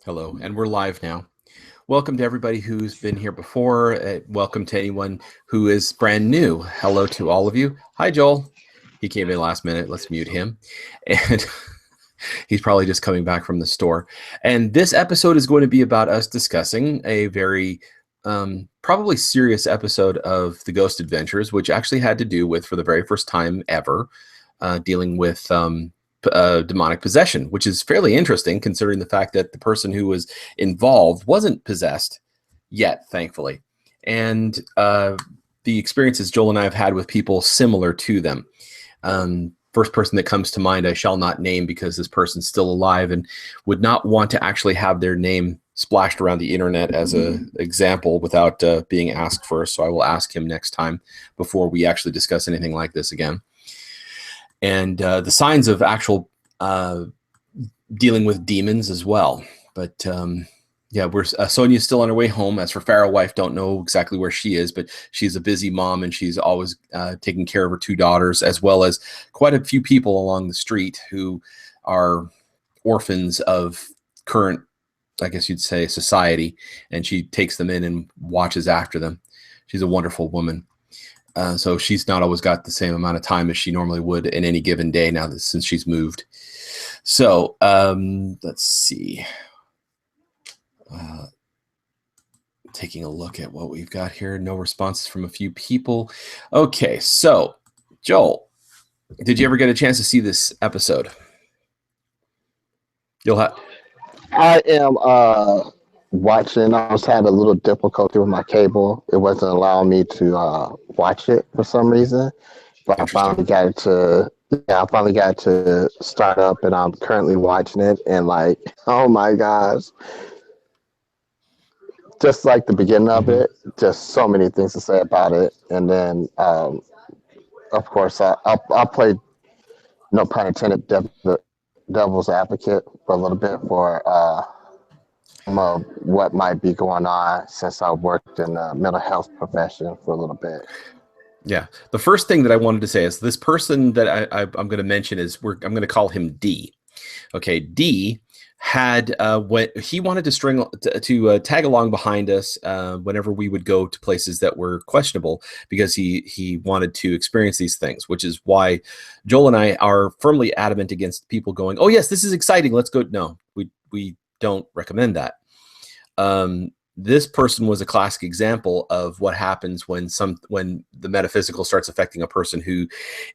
Hello, and we're live now. Welcome to everybody who's been here before. Welcome to anyone who is brand new. Hello to all of you. Hi, Joel. He came in last minute. Let's mute him. And he's probably just coming back from the store. And this episode is going to be about us discussing a very probably serious episode of the Ghost Adventures, which actually had to do with, for the very first time ever, dealing with demonic possession, which is fairly interesting considering the fact that the person who was involved wasn't possessed yet, thankfully. And the experiences Joel and I have had with people similar to them. First person that comes to mind, I shall not name because this person's still alive and would not want to actually have their name splashed around the internet as an example without being asked first. So I will ask him next time before we actually discuss anything like this again. And the signs of actual dealing with demons as well. But yeah, Sonia's still on her way home. As for Pharaoh wife, don't know exactly where she is, but she's a busy mom and she's always taking care of her two daughters, as well as quite a few people along the street who are orphans of current, I guess you'd say, society. And she takes them in and watches after them. She's a wonderful woman. So she's not always got the same amount of time as she normally would in any given day now since she's moved. So let's see. Taking a look at what we've got here. No responses from a few people. Okay, so Joel, did you ever get a chance to see this episode? You'll have. I am watching. I was having a little difficulty with my cable. It wasn't allowing me to watch it for some reason. But I finally got it to I finally got to start up and I'm currently watching it and like, oh my gosh. Just like the beginning of it, just so many things to say about it. And then of course I'll play, no pun intended, devil's advocate for a little bit for what might be going on since I worked in the mental health profession for a little bit. Yeah. The first thing that I wanted to say is this person that I'm going to mention is I'm going to call him D. Okay. D had what he wanted to tag along behind us whenever we would go to places that were questionable because he wanted to experience these things, which is why Joel and I are firmly adamant against people going, oh yes, this is exciting, let's go. No, we don't recommend that. This person was a classic example of what happens when the metaphysical starts affecting a person who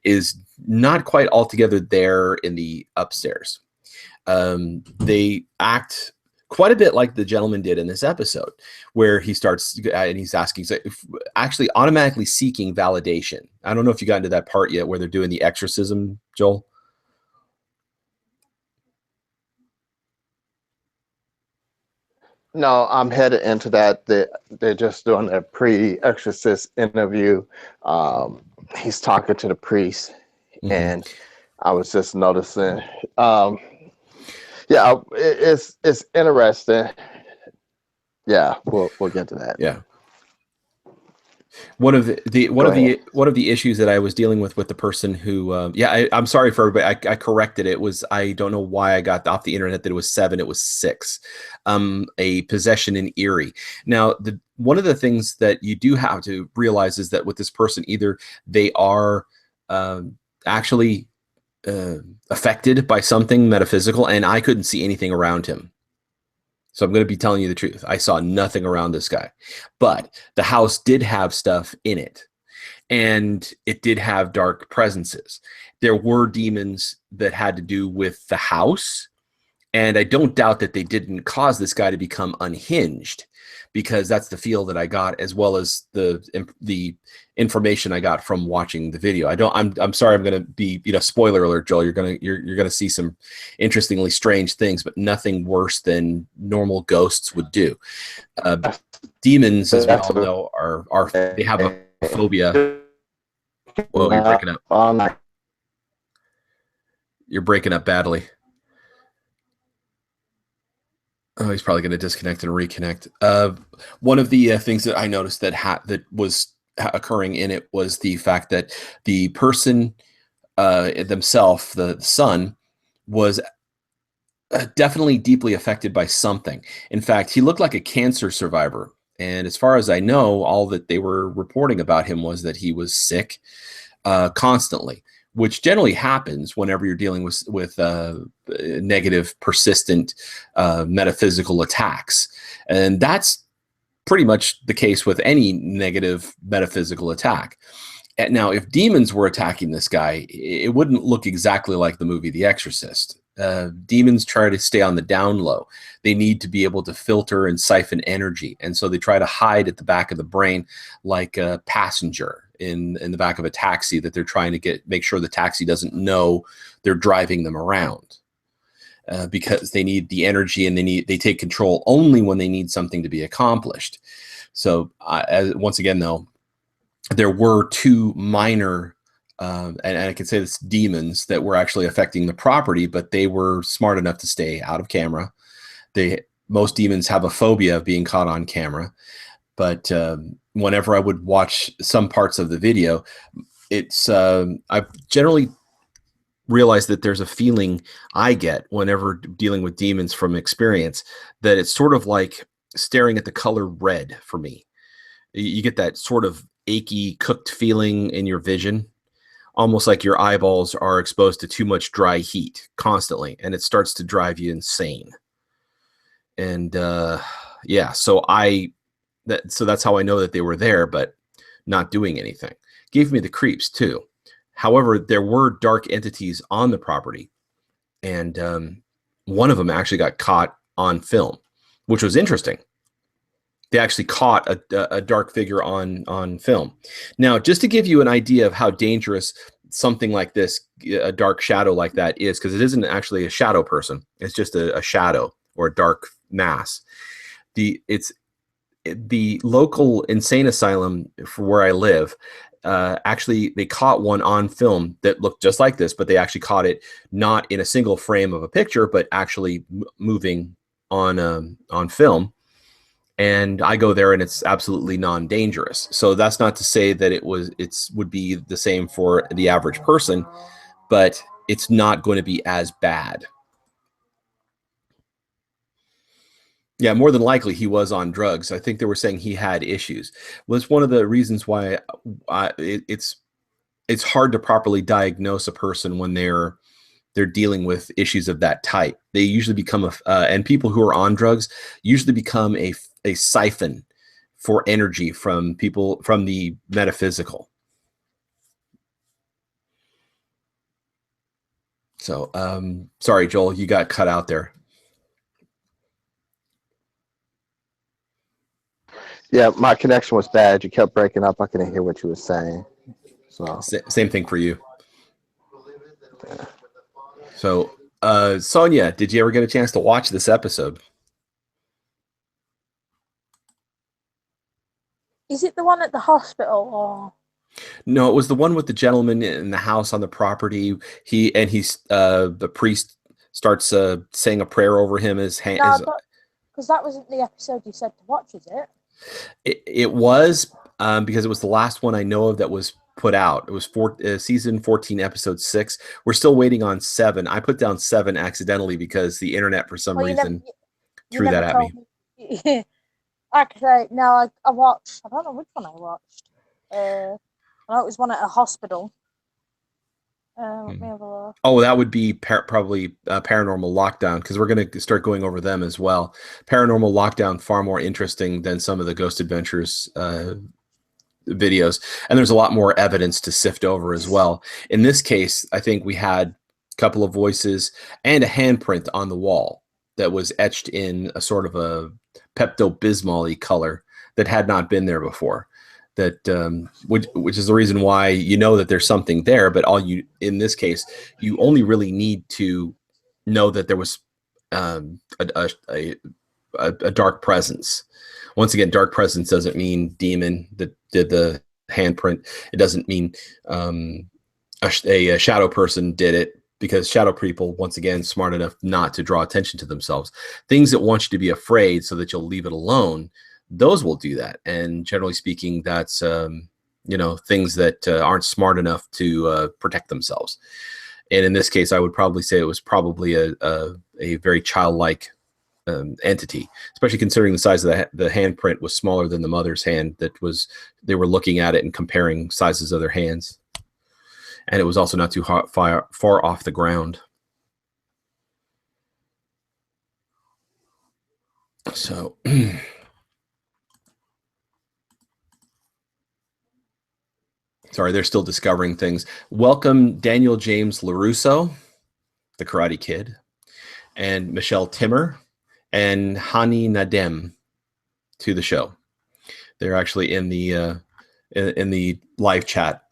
is not quite altogether there in the upstairs. They act quite a bit like the gentleman did in this episode, where he starts and he's asking, actually automatically seeking validation. I don't know if you got into that part yet where they're doing the exorcism, Joel. No, I'm headed into that. They're just doing a pre-exorcist interview. He's talking to the priest, and I was just noticing. Yeah, it's interesting. Yeah, we'll get to that. Yeah. One of the issues that I was dealing with the person who, I'm sorry for everybody. I corrected it. I don't know why I got off the internet that it was 7. It was 6. A possession in Erie. Now, one of the things that you do have to realize is that with this person, either they are actually affected by something metaphysical, and I couldn't see anything around him. So I'm going to be telling you the truth. I saw nothing around this guy, but the house did have stuff in it, and it did have dark presences. There were demons that had to do with the house, and I don't doubt that they didn't cause this guy to become unhinged, because that's the feel that I got, as well as the information I got from watching the video. I'm sorry, I'm going to be, spoiler alert, Joel, you're going to see some interestingly strange things, but nothing worse than normal ghosts would do. Demons, as we all know, they have a phobia. Whoa, you're breaking up. You're breaking up badly. Oh, he's probably going to disconnect and reconnect. One of the things that I noticed that was occurring in it was the fact that the person themselves, the son, was Definitely deeply affected by something. In fact, he looked like a cancer survivor. And as far as I know, all that they were reporting about him was that he was sick constantly, which generally happens whenever you're dealing with negative, persistent metaphysical attacks. And that's pretty much the case with any negative metaphysical attack. Now, if demons were attacking this guy, it wouldn't look exactly like the movie The Exorcist. Demons try to stay on the down low. They need to be able to filter and siphon energy. And so they try to hide at the back of the brain like a passenger in the back of a taxi that they're trying to make sure the taxi doesn't know they're driving them around. Because they need the energy and they take control only when they need something to be accomplished. So once again, though, there were two minor, and I can say this, demons that were actually affecting the property, but they were smart enough to stay out of camera. Most demons have a phobia of being caught on camera, but whenever I would watch some parts of the video, I've generally realized that there's a feeling I get whenever dealing with demons from experience, that it's sort of like staring at the color red for me. You get that sort of achy, cooked feeling in your vision, almost like your eyeballs are exposed to too much dry heat constantly, and it starts to drive you insane. And yeah, so that's how I know that they were there, but not doing anything. Gave me the creeps too. However, there were dark entities on the property, and one of them actually got caught on film, which was interesting. They actually caught a dark figure on film. Now, just to give you an idea of how dangerous something like this, a dark shadow like that is, because it isn't actually a shadow person. It's just a shadow or a dark mass. It's the local insane asylum for where I live. Actually, they caught one on film that looked just like this, but they actually caught it not in a single frame of a picture, but actually moving on film. And I go there and it's absolutely non-dangerous. So that's not to say that it would be the same for the average person, but it's not going to be as bad. Yeah, more than likely he was on drugs. I think they were saying he had issues. Well, it's one of the reasons why it's hard to properly diagnose a person when they're dealing with issues of that type. They usually become and people who are on drugs usually become a siphon for energy from people, from the metaphysical. So, sorry, Joel, you got cut out there. Yeah, my connection was bad. You kept breaking up. I couldn't hear what you were saying. So Same thing for you. So, Sonia, did you ever get a chance to watch this episode? Is it the one at the hospital or? No, it was the one with the gentleman in the house on the property. The priest starts saying a prayer over him. His hand. No, because that wasn't the episode you said to watch, is it? It was because it was the last one I know of that was put out. It was season 14, episode 6. We're still waiting on 7. I put down 7 accidentally because the internet, for some reason, threw that at me. Like I say, no, I watched. I don't know which one I watched. I know it was one at a hospital. Let me have a look. Oh, that would be probably Paranormal Lockdown, because we're going to start going over them as well. Paranormal Lockdown, far more interesting than some of the Ghost Adventures videos, and there's a lot more evidence to sift over as well. In this case, I think we had a couple of voices and a handprint on the wall that was etched in a sort of a Pepto-Bismol-y color that had not been there before. That which is the reason why you know that there's something there. But in this case, you only really need to know that there was a dark presence. Once again, dark presence doesn't mean demon that did the handprint. It doesn't mean a shadow person did it, because shadow people, once again, smart enough not to draw attention to themselves. Things that want you to be afraid so that you'll leave it alone, those will do that. And generally speaking, that's things that aren't smart enough to protect themselves. And in this case, I would probably say it was probably a a very childlike entity, especially considering the size of the handprint was smaller than the mother's hand. They were looking at it and comparing sizes of their hands, and it was also not too far off the ground. So sorry, they're still discovering things. Welcome Daniel James LaRusso, the Karate Kid, and Michelle Timmer and Hani Nadem to the show. They're actually in the live chat.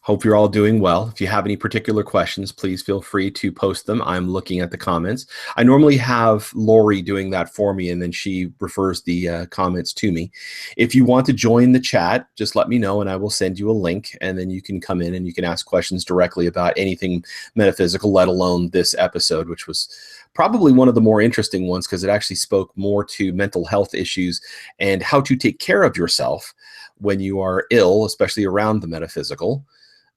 Hope you're all doing well. If you have any particular questions, please feel free to post them. I'm looking at the comments. I normally have Lori doing that for me, and then she refers the comments to me. If you want to join the chat, just let me know, and I will send you a link, and then you can come in and you can ask questions directly about anything metaphysical, let alone this episode, which was probably one of the more interesting ones because it actually spoke more to mental health issues and how to take care of yourself when you are ill, especially around the metaphysical.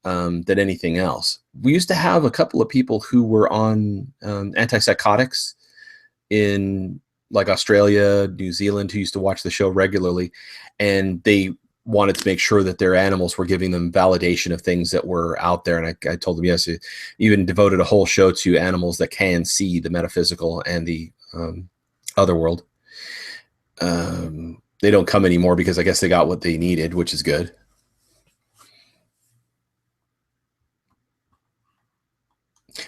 Than anything else. We used to have a couple of people who were on antipsychotics in like Australia, New Zealand, who used to watch the show regularly, and they wanted to make sure that their animals were giving them validation of things that were out there. And I told them, yes, you even devoted a whole show to animals that can see the metaphysical and the other world. They don't come anymore because I guess they got what they needed, which is good.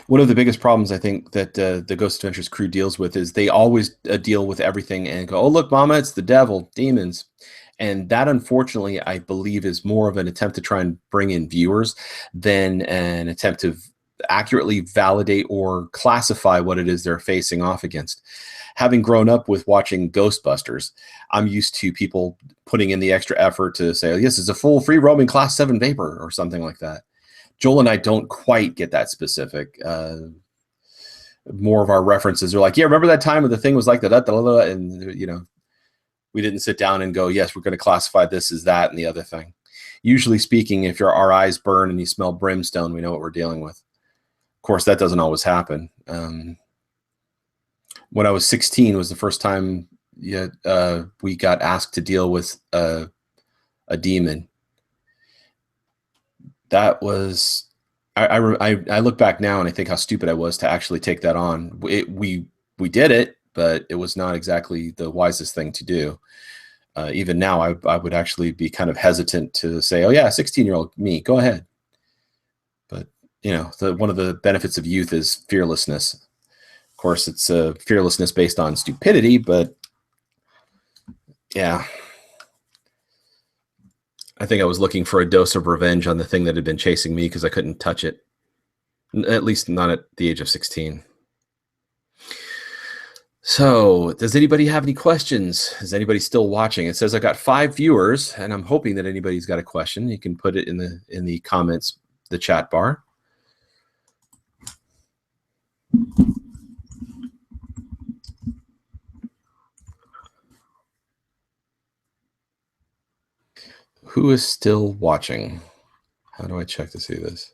One of the biggest problems I think that the Ghost Adventures crew deals with is they always deal with everything and go, oh, look, mama, it's the devil, demons. And that, unfortunately, I believe is more of an attempt to try and bring in viewers than an attempt to accurately validate or classify what it is they're facing off against. Having grown up with watching Ghostbusters, I'm used to people putting in the extra effort to say, oh, yes, it's a full free roaming class 7 vapor or something like that. Joel and I don't quite get that specific. More of our references are like, yeah, remember that time when the thing was like that, and you know, we didn't sit down and go, yes, we're going to classify this as that and the other thing. Usually speaking, if our eyes burn and you smell brimstone, we know what we're dealing with. Of course, that doesn't always happen. When I was 16 was the first time we got asked to deal with a demon. That was, I look back now and I think how stupid I was to actually take that on. We did it, but it was not exactly the wisest thing to do. Even now, I would actually be kind of hesitant to say, oh yeah, 16-year-old me, go ahead. But you know, one of the benefits of youth is fearlessness. Of course, it's fearlessness based on stupidity, but yeah. I think I was looking for a dose of revenge on the thing that had been chasing me because I couldn't touch it, at least not at the age of 16. So does anybody have any questions? Is anybody still watching? It says I got 5 viewers, and I'm hoping that anybody's got a question. You can put it in the comments, the chat bar. Who is still watching? How do I check to see this?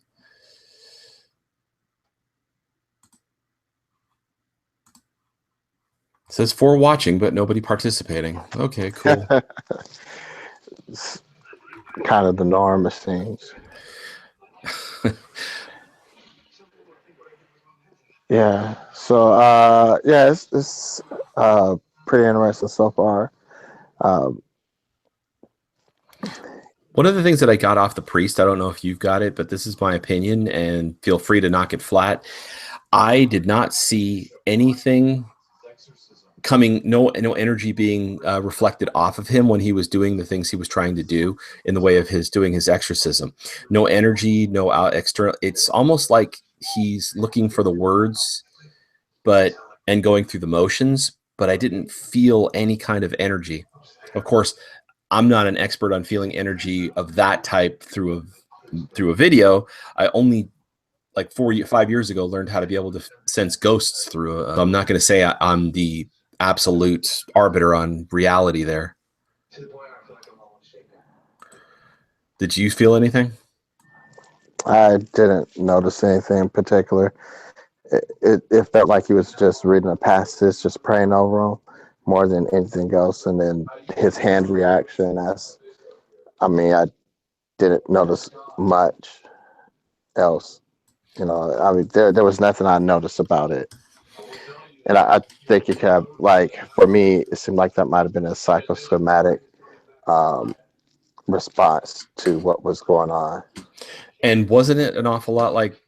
It says 4 watching, but nobody participating. Okay, cool. It's kind of the norm, it seems. Yeah. So, yeah, it's pretty interesting so far. One of the things that I got off the priest, I don't know if you've got it, but this is my opinion, and feel free to knock it flat. I did not see anything coming, no energy being reflected off of him when he was doing the things he was trying to do in the way of doing his exorcism. No energy, no external. It's almost like he's looking for the words, and going through the motions, but I didn't feel any kind of energy. Of course, I'm not an expert on feeling energy of that type through a video. I only, like 5 years ago, learned how to be able to sense ghosts through I'm not going to say I'm the absolute arbiter on reality there. Did you feel anything? I didn't notice anything in particular. it felt like he was just reading a passage, just praying over them more than anything else. And then his hand reaction, I didn't notice much else. There was nothing I noticed about it. And I think it could have, like, for me, it seemed like that might have been a psychosomatic um, response to what was going on. And wasn't it an awful lot like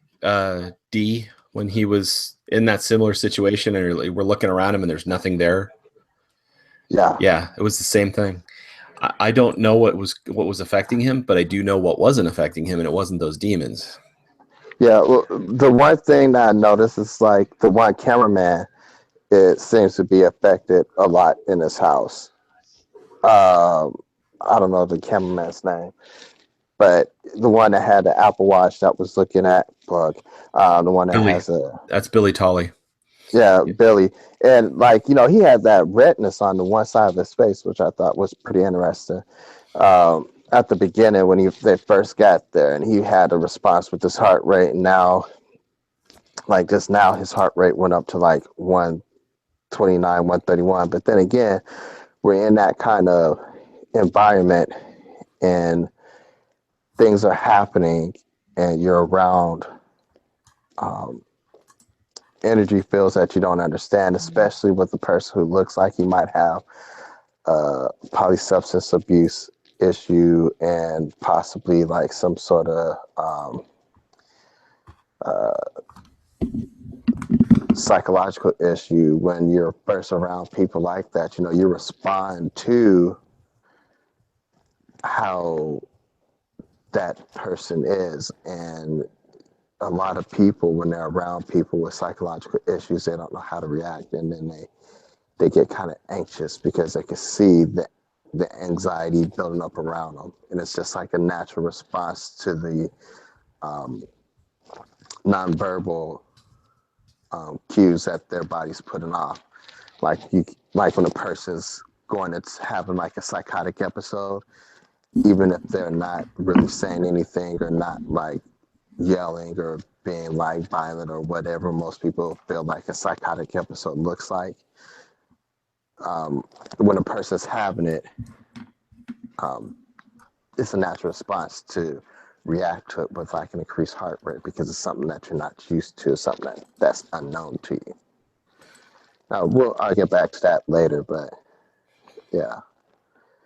D when he was in that similar situation and we're looking around him and there's nothing there? Yeah. Yeah, it was the same thing. I don't know what was affecting him, but I do know what wasn't affecting him, and it wasn't those demons. Yeah. Well, the one thing that I noticed is like the one cameraman, it seems to be affected a lot in his house. I don't know the cameraman's name, but the one that had the Apple Watch that was looking at Bug, the one that Billy. has a That's Billy Tolley. yeah, Billy, and like he had that redness on the one side of his face, which I thought was pretty interesting. At the beginning when they first got there, and he had a response with his heart rate, and now, like just now, his heart rate went up to like 129, 131. But then again, we're in that kind of environment, and things are happening, and you're around energy fields that you don't understand, especially with a person who looks like he might have probably substance abuse issue and possibly like some sort of psychological issue. When you're first around people like that, you respond to how that person is. And a lot of people, when they're around people with psychological issues, they don't know how to react, and then they get kind of anxious because they can see the anxiety building up around them, and it's just like a natural response to the nonverbal cues that their body's putting off. Like when a person's it's having like a psychotic episode, even if they're not really saying anything or not like yelling or being like violent or whatever most people feel like a psychotic episode looks like. When a person's having it, it's a natural response to react to it with like an increased heart rate because it's something that you're not used to, something that's unknown to you. Now, I'll get back to that later, but yeah.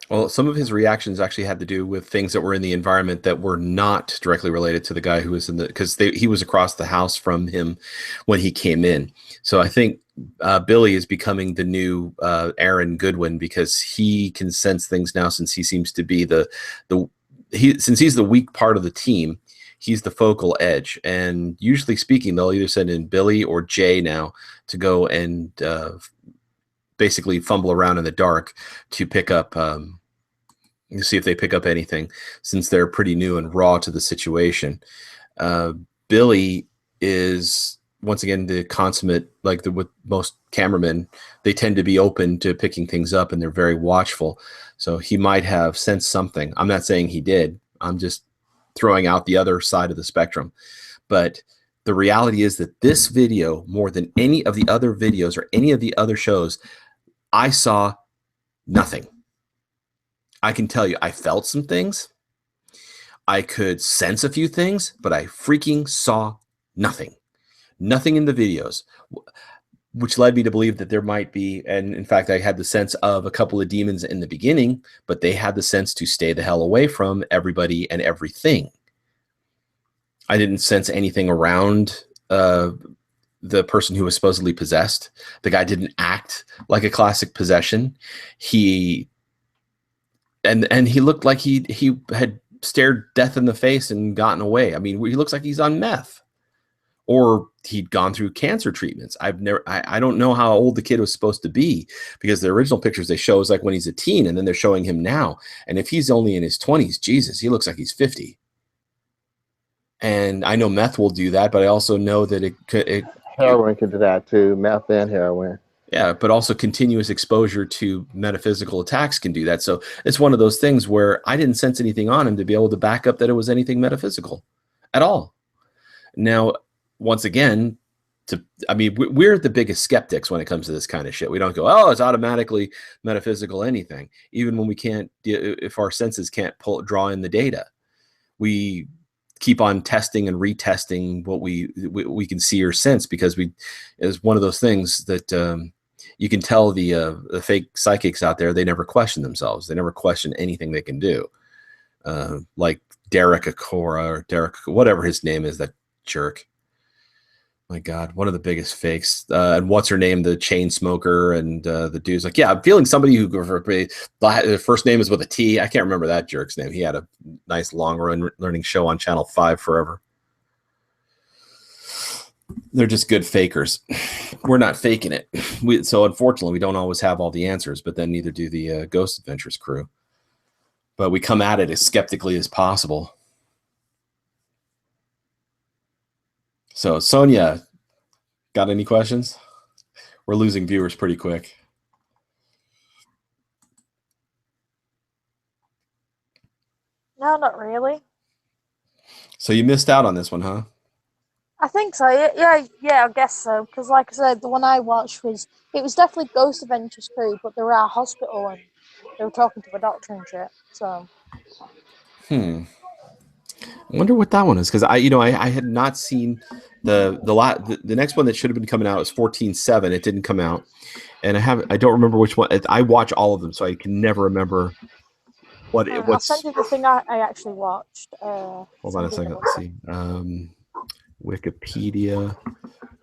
Well, some of his reactions actually had to do with things that were in the environment that were not directly related to the guy who was because he was across the house from him when he came in. So I think Billy is becoming the new Aaron Goodwin because he can sense things now since he seems to be since he's the weak part of the team. He's the focal edge, and usually speaking, they'll either send in Billy or Jay now to go and basically fumble around in the dark to pick up see if they pick up anything, since they're pretty new and raw to the situation. Billy is once again the consummate, like with most cameramen, they tend to be open to picking things up and they're very watchful. So he might have sensed something. I'm not saying he did. I'm just throwing out the other side of the spectrum. But the reality is that this video, more than any of the other videos or any of the other shows, I saw nothing. I can tell you, I felt some things. I could sense a few things, but I freaking saw nothing. Nothing in the videos, which led me to believe that there might be, and in fact, I had the sense of a couple of demons in the beginning, but they had the sense to stay the hell away from everybody and everything. I didn't sense anything around the person who was supposedly possessed. The guy didn't act like a classic possession. He looked like he had stared death in the face and gotten away. I mean, he looks like he's on meth, or he'd gone through cancer treatments. I don't know how old the kid was supposed to be, because the original pictures they show is like when he's a teen, and then they're showing him now. And if he's only in his 20s, Jesus, he looks like he's 50. And I know meth will do that, but I also know that Heroin can do that too, meth and heroin. Yeah, but also continuous exposure to metaphysical attacks can do that. So it's one of those things where I didn't sense anything on him to be able to back up that it was anything metaphysical at all. Now, once again, I mean, we're the biggest skeptics when it comes to this kind of shit. We don't go, oh, it's automatically metaphysical anything, even when we can't, if our senses can't draw in the data. We keep on testing and retesting what we can see or sense, because is one of those things that you can tell the fake psychics out there, they never question themselves. They never question anything they can do. Like Derek Akora, or Derek, whatever his name is, that jerk. My God, one of the biggest fakes. And what's her name? The chain smoker, and the dude's like, yeah, I'm feeling somebody who the first name is with a T. I can't remember that jerk's name. He had a nice long run learning show on Channel 5 forever. They're just good fakers. We're not faking it. So unfortunately, we don't always have all the answers, but then neither do the Ghost Adventures crew. But we come at it as skeptically as possible. So, Sonia, got any questions? We're losing viewers pretty quick. No, not really. So you missed out on this one, huh? I think so. Yeah, I guess so. Because, like I said, the one I watched was definitely Ghost Adventures crew, but they were at a hospital and they were talking to a doctor and shit. So. I wonder what that one is, because I had not seen the next one that should have been coming out was 14/7. It didn't come out, and I don't remember which one. I watch all of them, so I can never remember what it was. I'll send you the thing I actually watched. Hold on a second. Let's see. Wikipedia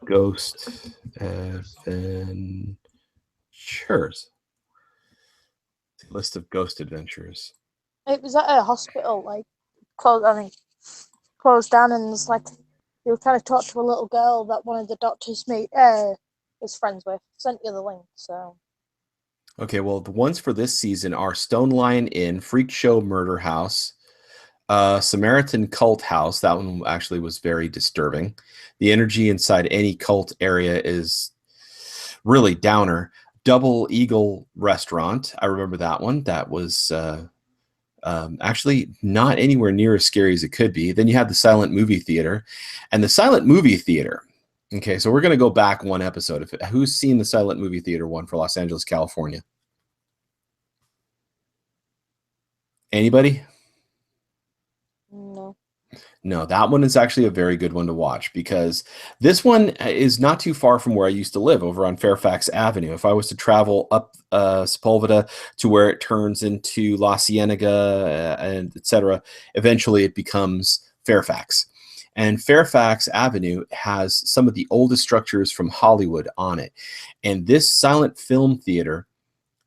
Ghost Adventures. List of Ghost Adventures. It was at a hospital, like closed down, and it's like they were trying to talk to a little girl that one of the doctors is friends with. Sent you the link, so. Okay, well, the ones for this season are Stone Lion Inn, Freak Show Murder House, Samaritan Cult House. That one actually was very disturbing. The energy inside any cult area is really downer. Double Eagle Restaurant. I remember that one. That was actually not anywhere near as scary as it could be. Then you had the Silent Movie Theater. And the Silent Movie Theater. Okay, so we're going to go back one episode. Who's seen the Silent Movie Theater one for Los Angeles, California? Anybody? No, that one is actually a very good one to watch, because this one is not too far from where I used to live, over on Fairfax Avenue. If I was to travel up Sepulveda to where it turns into La Cienega and etc., eventually it becomes Fairfax. And Fairfax Avenue has some of the oldest structures from Hollywood on it. And this silent film theater,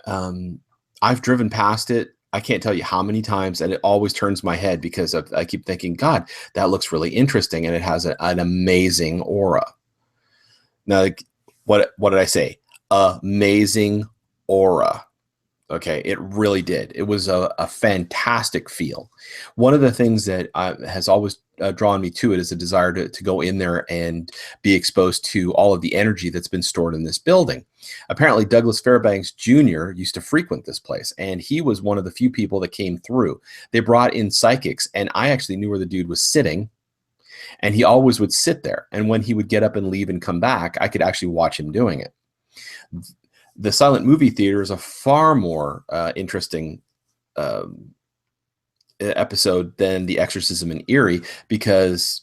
I've driven past it, I can't tell you how many times, and it always turns my head, because I keep thinking, God, that looks really interesting, and it has an amazing aura. Now, like, what did I say? Amazing aura. Okay, it really did. It was a fantastic feel. One of the things that has always drawn me to it is a desire to go in there and be exposed to all of the energy that's been stored in this building. Apparently, Douglas Fairbanks Jr. used to frequent this place, and he was one of the few people that came through. They brought in psychics, and I actually knew where the dude was sitting, and he always would sit there. And when he would get up and leave and come back, I could actually watch him doing it. The Silent Movie Theater is a far more interesting episode than The Exorcism in Erie, because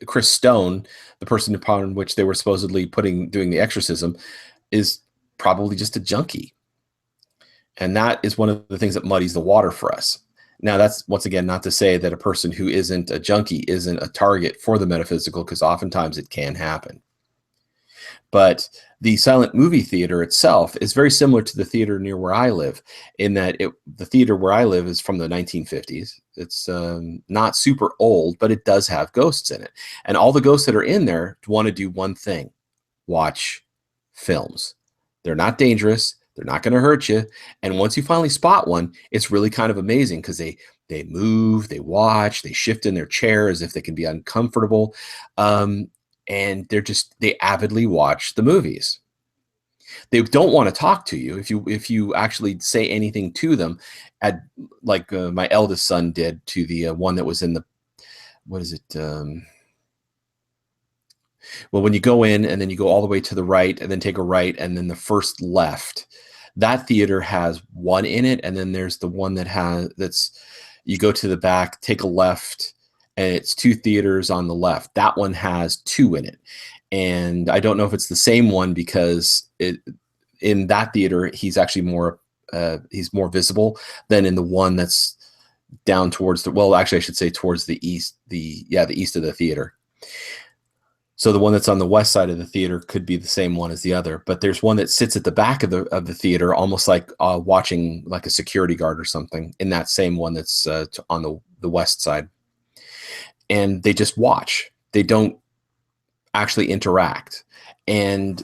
Chris Stone, the person upon which they were supposedly doing the exorcism, is probably just a junkie. And that is one of the things that muddies the water for us. Now, that's, once again, not to say that a person who isn't a junkie isn't a target for the metaphysical, because oftentimes it can happen. But the Silent Movie Theater itself is very similar to the theater near where I live, in that the theater where I live is from the 1950s. It's not super old, but it does have ghosts in it. And all the ghosts that are in there want to do one thing: watch films. They're not dangerous. They're not going to hurt you. And once you finally spot one, it's really kind of amazing, because they move, they watch, they shift in their chair as if they can be uncomfortable. And they avidly watch the movies. They don't want to talk to you if you actually say anything to them, like my eldest son did to the one that was in the, what is it? Well, when you go in and then you go all the way to the right and then take a right and then the first left, that theater has one in it, and then there's the one that's you go to the back, take a left, and it's two theaters on the left. That one has two in it. And I don't know if it's the same one because in that theater he's actually more visible than in the one that's down towards actually I should say towards the east, the east of the theater. So the one that's on the west side of the theater could be the same one as the other, but there's one that sits at the back of the theater, almost like watching like a security guard or something, in that same one that's on the west side. And they just watch. They don't actually interact, and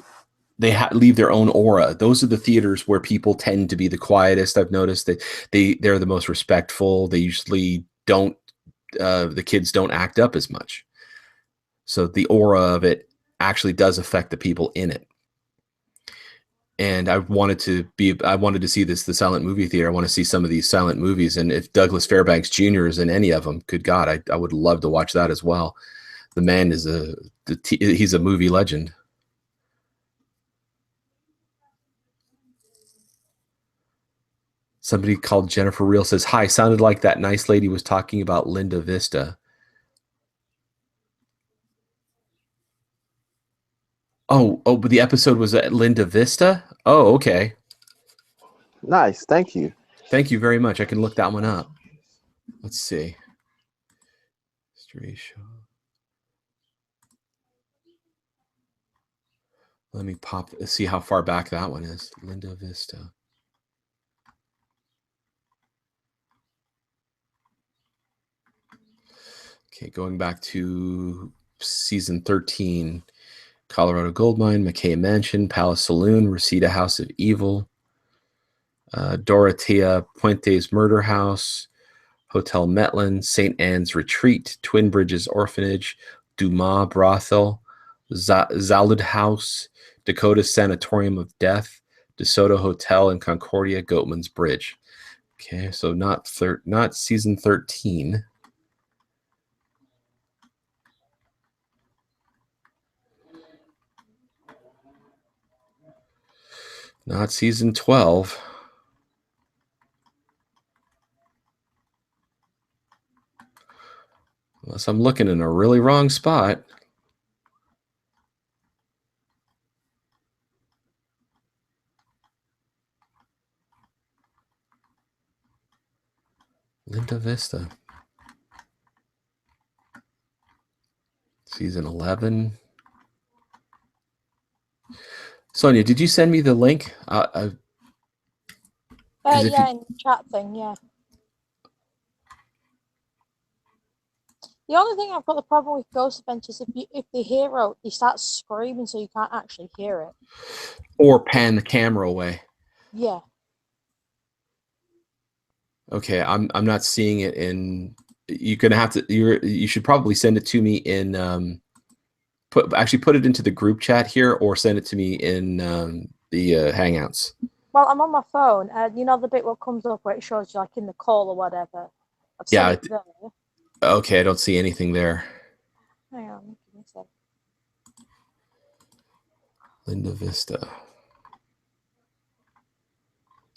they leave their own aura. Those are the theaters where people tend to be the quietest. I've noticed that they're the most respectful. They usually don't. The kids don't act up as much. So the aura of it actually does affect the people in it. And I wanted to see the silent movie theater. I want to see some of these silent movies. And if Douglas Fairbanks Jr. is in any of them, good God, I would love to watch that as well. The man is he's a movie legend. Somebody called Jennifer Reel says, "Hi, sounded like that nice lady was talking about Linda Vista." Oh, but the episode was at Linda Vista? Oh, okay. Nice, thank you. Thank you very much. I can look that one up. Let's see. Let me see how far back that one is. Linda Vista. Okay, going back to season 13. Colorado Goldmine, McKay Mansion, Palace Saloon, Reseda House of Evil, Dorothea Puente's Murder House, Hotel Metland, St. Anne's Retreat, Twin Bridges Orphanage, Dumas Brothel, Zalud House, Dakota Sanatorium of Death, DeSoto Hotel in Concordia, Goatman's Bridge. Okay, so not season 13. Not season 12. Unless I'm looking in a really wrong spot. Linda Vista. Season 11. Sonia, did you send me the link? Yeah, in the chat thing, yeah. The only thing I've got the problem with Ghost Adventures, if the hero, he starts screaming so you can't actually hear it. Or pan the camera away. Yeah. Okay, I'm not seeing it in. You're gonna have to. You should probably send it to me in. Put it into the group chat here, or send it to me in the Hangouts. Well, I'm on my phone, and you know the bit what comes up where it shows you like in the call or whatever. I've sent it there. Okay, I don't see anything there. Hang on, give me a sec. Linda Vista.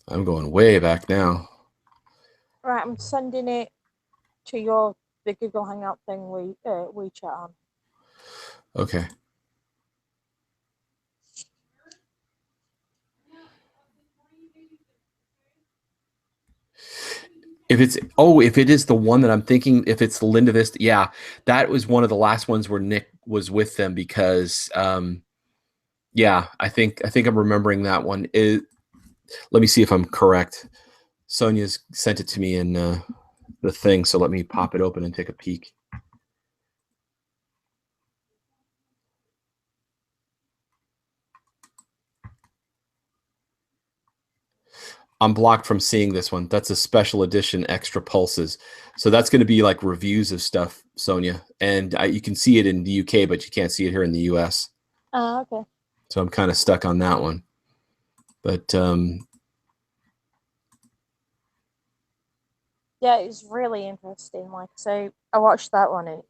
I'm going way back now. Right, I'm sending it to your the Google Hangout thing we chat on. Okay. If it is the one that I'm thinking, if it's the Linda Vista, yeah, that was one of the last ones where Nick was with them because, yeah, I think I'm remembering that one. Let me see if I'm correct. Sonia's sent it to me in the thing, so let me pop it open and take a peek. I'm blocked from seeing this one. That's a special edition extra pulses. So that's going to be like reviews of stuff, Sonia. And you can see it in the UK, but you can't see it here in the US. Okay. So I'm kind of stuck on that one. But yeah, it's really interesting. Like, so I watched that one.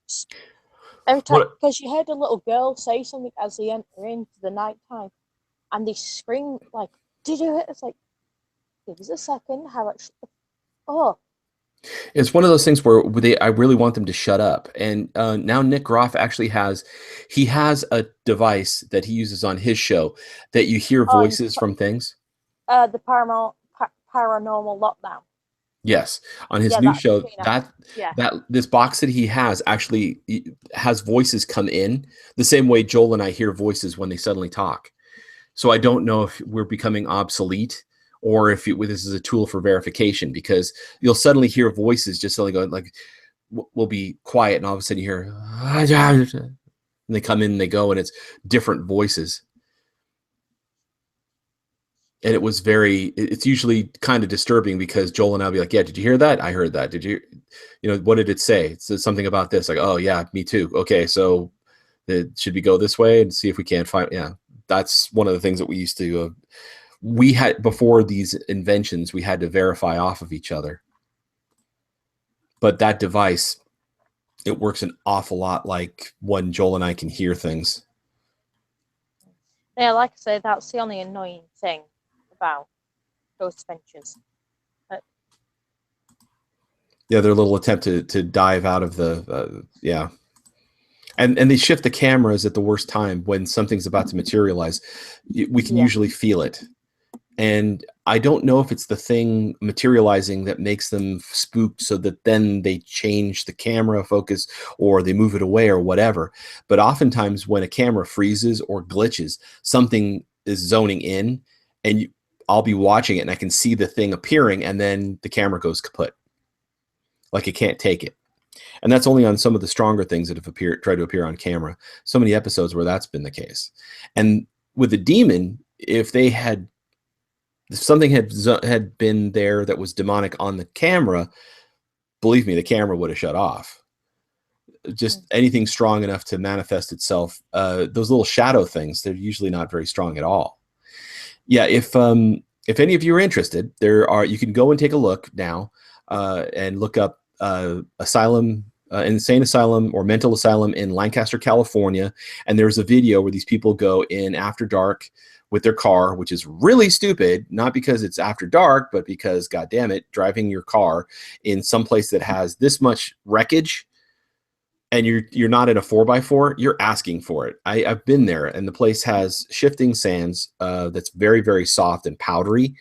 Every time, What because you heard a little girl say something as they enter into the nighttime, and they scream like, "Did you hear it?" It's like, give us a second. How much? Oh, it's one of those things where I really want them to shut up. And now Nick Groff actually he has a device that he uses on his show that you hear on voices from things. the paranormal lockdown. Yes, on his Yeah, new that show, Tina. Yeah. that this box that he has actually has voices come in the same way Joel and I hear voices when they suddenly talk. So I don't know if we're becoming obsolete or if this is a tool for verification, because you'll suddenly hear voices just suddenly going like we'll be quiet and all of a sudden you hear and they come in and they go and it's different voices. And it was it's usually kind of disturbing because Joel and I'll be like, yeah, did you hear that? I heard that. Did you, what did it say? It says something about this. Like, oh yeah, me too. Okay. So should we go this way and see if we can't find, yeah, that's one of the things that we used to, we had before these inventions, we had to verify off of each other. But that device, it works an awful lot like when Joel and I can hear things. Yeah, like I said, that's the only annoying thing about Ghost Adventures. Yeah, their little attempt to dive out of the yeah. And they shift the cameras at the worst time when something's about to materialize. We can usually feel it. And I don't know if it's the thing materializing that makes them spooked so that then they change the camera focus or they move it away or whatever. But oftentimes when a camera freezes or glitches, something is zoning in and I'll be watching it and I can see the thing appearing and then the camera goes kaput. Like it can't take it. And that's only on some of the stronger things that have tried to appear on camera. So many episodes where that's been the case. And with the demon, if something had been there that was demonic on the camera, believe me, the camera would have shut off. Just anything strong enough to manifest itself. Those little shadow things, they're usually not very strong at all. Yeah, if any of you are interested, you can go and take a look now and look up asylum. Insane asylum or mental asylum in Lancaster, California. And there's a video where these people go in after dark with their car, which is really stupid, not because it's after dark, but because, God damn it, driving your car in some place that has this much wreckage and you're not in a 4x4, you're asking for it. I've been there, and the place has shifting sands that's very, very soft and powdery.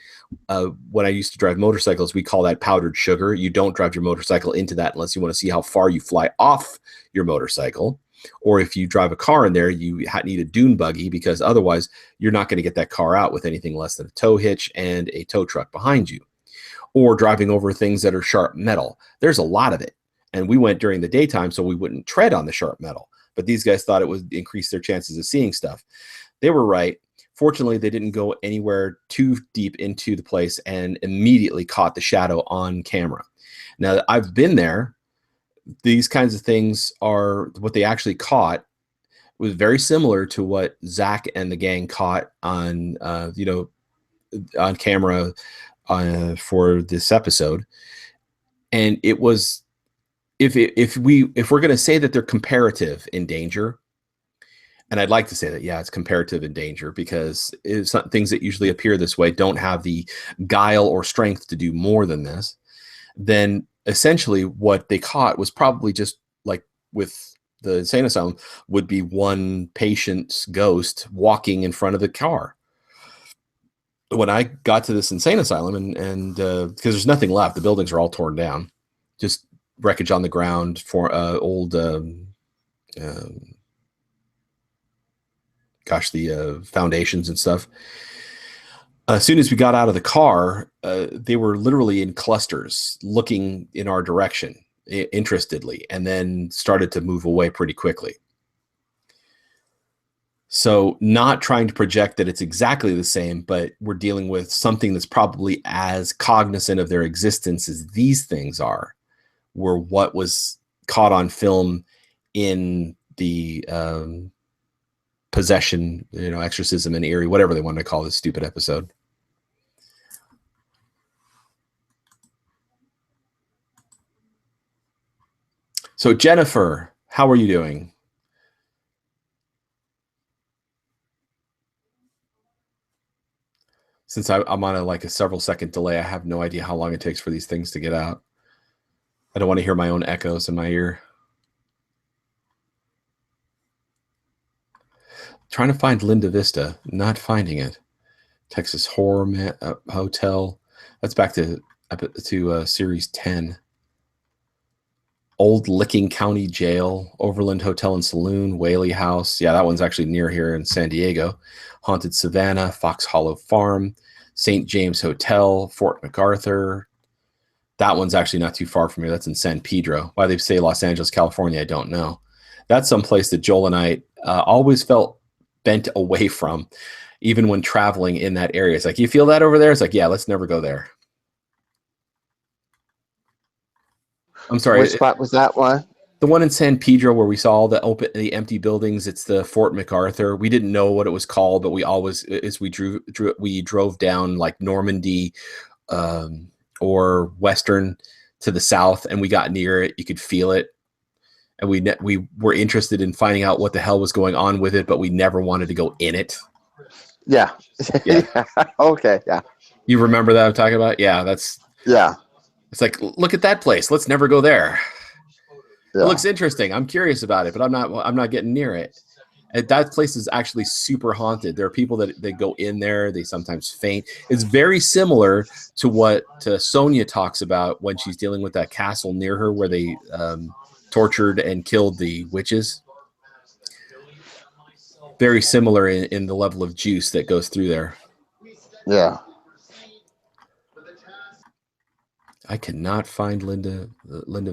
When I used to drive motorcycles, we call that powdered sugar. You don't drive your motorcycle into that unless you want to see how far you fly off your motorcycle. Or if you drive a car in there, you need a dune buggy because otherwise you're not going to get that car out with anything less than a tow hitch and a tow truck behind you. Or driving over things that are sharp metal. There's a lot of it. And we went during the daytime so we wouldn't tread on the sharp metal. But these guys thought it would increase their chances of seeing stuff. They were right. Fortunately, they didn't go anywhere too deep into the place and immediately caught the shadow on camera. Now, I've been there. These kinds of things are what they actually caught was very similar to what Zach and the gang caught on, on camera for this episode. And it was, if we're going to say that they're comparative in danger, and I'd like to say that, yeah, it's comparative in danger because it's not, things that usually appear this way don't have the guile or strength to do more than this, then essentially what they caught was probably just like with the insane asylum would be one patient's ghost walking in front of the car. When I got to this insane asylum and because there's nothing left, the buildings are all torn down, just wreckage on the ground for old the foundations and stuff. As soon as we got out of the car, they were literally in clusters looking in our direction interestedly, and then started to move away pretty quickly. So not trying to project that it's exactly the same, but we're dealing with something that's probably as cognizant of their existence as these things are, were what was caught on film in the possession, exorcism and eerie, whatever they wanted to call this stupid episode. So Jennifer, how are you doing? Since I'm on a several second delay, I have no idea how long it takes for these things to get out. I don't want to hear my own echoes in my ear. Trying to find Linda Vista, not finding it. Texas Horror Hotel. That's back to Series 10. Old Licking County Jail, Overland Hotel and Saloon, Whaley House. Yeah, that one's actually near here in San Diego. Haunted Savannah, Fox Hollow Farm, St. James Hotel, Fort MacArthur. That one's actually not too far from here. That's in San Pedro. Why they say Los Angeles, California, I don't know. That's someplace that Joel and I always felt bent away from, even when traveling in that area. It's like, you feel that over there? It's like, yeah, let's never go there. I'm sorry. Which spot was that one? The one in San Pedro where we saw all the empty buildings. It's the Fort MacArthur. We didn't know what it was called, but we always, as we drove down like Normandy or Western to the south, and we got near it. You could feel it, and we were interested in finding out what the hell was going on with it, but we never wanted to go in it. Yeah. Yeah. Okay. Yeah. You remember that I'm talking about? Yeah, that's. Yeah. It's like, look at that place. Let's never go there. Yeah. It looks interesting. I'm curious about it, but I'm not getting near it. And that place is actually super haunted. There are people that they go in there. They sometimes faint. It's very similar to what Sonia talks about when she's dealing with that castle near her where they tortured and killed the witches. Very similar in the level of juice that goes through there. Yeah. I cannot find Linda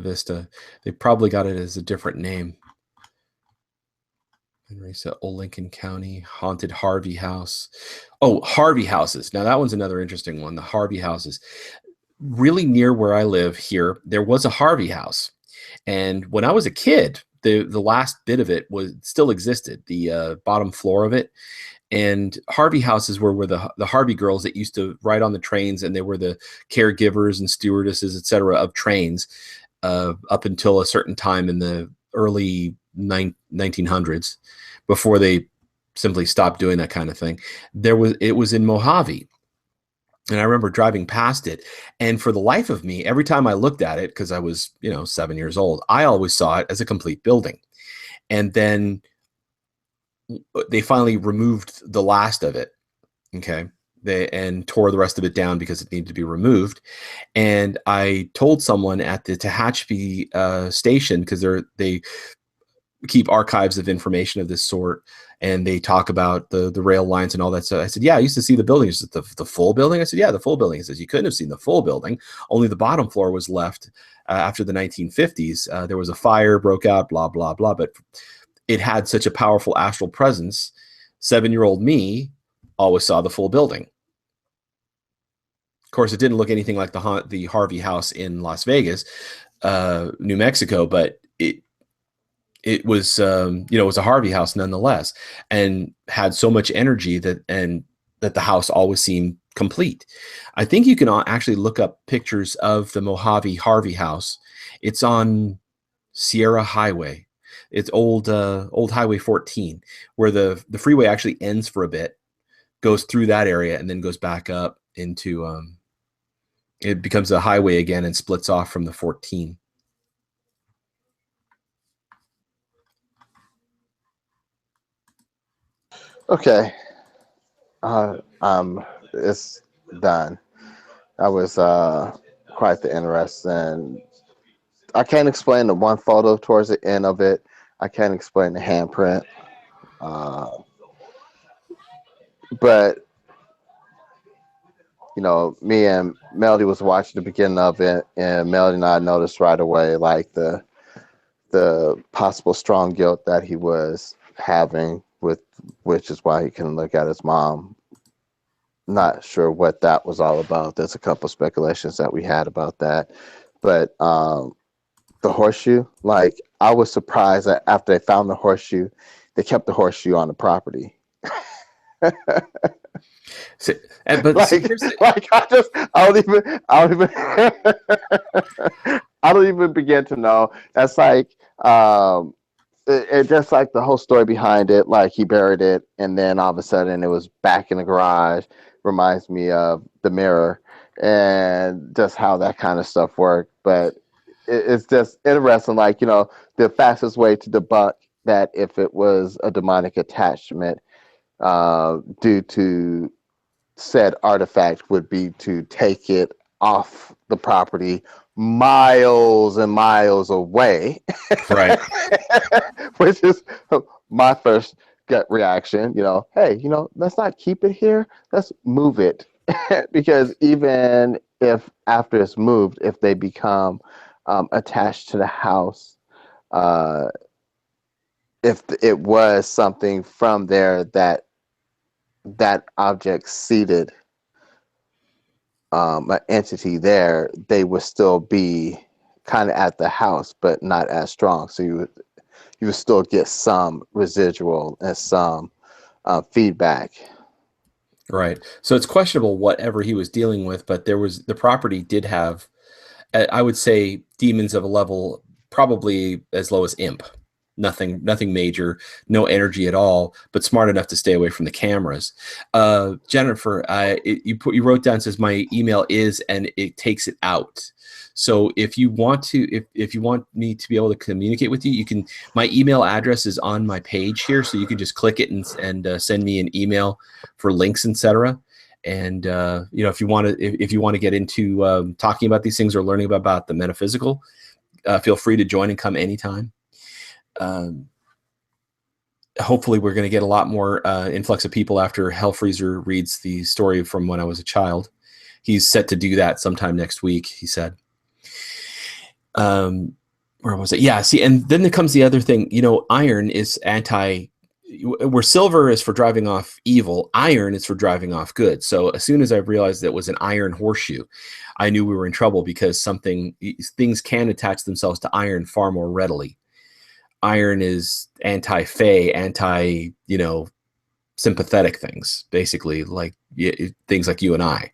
Vista. They probably got it as a different name. Old Lincoln County, Haunted Harvey House. Oh, Harvey Houses. Now that one's another interesting one. The Harvey Houses. Really near where I live here, there was a Harvey House. And when I was a kid, the last bit of it still existed, the bottom floor of it. And Harvey houses were the Harvey girls that used to ride on the trains, and they were the caregivers and stewardesses, etc., of trains up until a certain time in the early 1900s, before they simply stopped doing that kind of thing. It was in Mojave. And I remember driving past it, and for the life of me, every time I looked at it, because I was 7 years old, I always saw it as a complete building. And then they finally removed the last of it, okay, and tore the rest of it down because it needed to be removed. And I told someone at the Tehachapi station, because they keep archives of information of this sort, and they talk about the rail lines and all that stuff. I said, yeah, I used to see the building. He said, the full building? I said, yeah, the full building. He says, you couldn't have seen the full building. Only the bottom floor was left after the 1950s. There was a fire, broke out, blah, blah, blah. But it had such a powerful astral presence. 7-year-old me always saw the full building. Of course, it didn't look anything like the Harvey House in Las Vegas, New Mexico, but it was it was a Harvey House nonetheless, and had so much energy that the house always seemed complete. I think you can actually look up pictures of the Mojave Harvey House. It's on Sierra Highway. It's old Highway 14, where the freeway actually ends for a bit, goes through that area, and then goes back up into it becomes a highway again and splits off from the 14. Okay. It's done. That was quite the interesting. I can't explain the one photo towards the end of it. I can't explain the handprint. But me and Melody was watching the beginning of it, and Melody and I noticed right away, like the possible strong guilt that he was having, which is why he couldn't look at his mom. Not sure what that was all about. There's a couple speculations that we had about that, but the horseshoe, like, I was surprised that after they found the horseshoe, they kept the horseshoe on the property. So, but like, I don't even begin to know. That's like it just like the whole story behind it. Like, he buried it, and then all of a sudden it was back in the garage, reminds me of The Mirror and just how that kind of stuff worked. But it's just interesting, like, the fastest way to debunk that if it was a demonic attachment due to said artifact would be to take it off the property miles and miles away. Right. Which is my first gut reaction. Hey, let's not keep it here. Let's move it. Because even if after it's moved, if they become attached to the house, if it was something from there that object seated an entity there, they would still be kind of at the house, but not as strong. So you would still get some residual and some feedback. Right. So it's questionable whatever he was dealing with, but the property did have, I would say, demons of a level probably as low as imp. Nothing major, no energy at all, but smart enough to stay away from the cameras. Jennifer, you wrote down, says my email is, and it takes it out. So if you want to, if you want me to be able to communicate with you, you can. My email address is on my page here, so you can just click it and send me an email for links, etc. And if you want to get into talking about these things or learning about the metaphysical, feel free to join and come anytime. Hopefully we're going to get a lot more influx of people after Hellfreezer reads the story from when I was a child. He's set to do that sometime next week, he said. Where was it? Yeah, see, and then there comes the other thing. Iron is where silver is for driving off evil, iron is for driving off good. So as soon as I realized that it was an iron horseshoe, I knew we were in trouble, because things can attach themselves to iron far more readily. Iron is anti-fey, sympathetic things, basically, like things like you and I.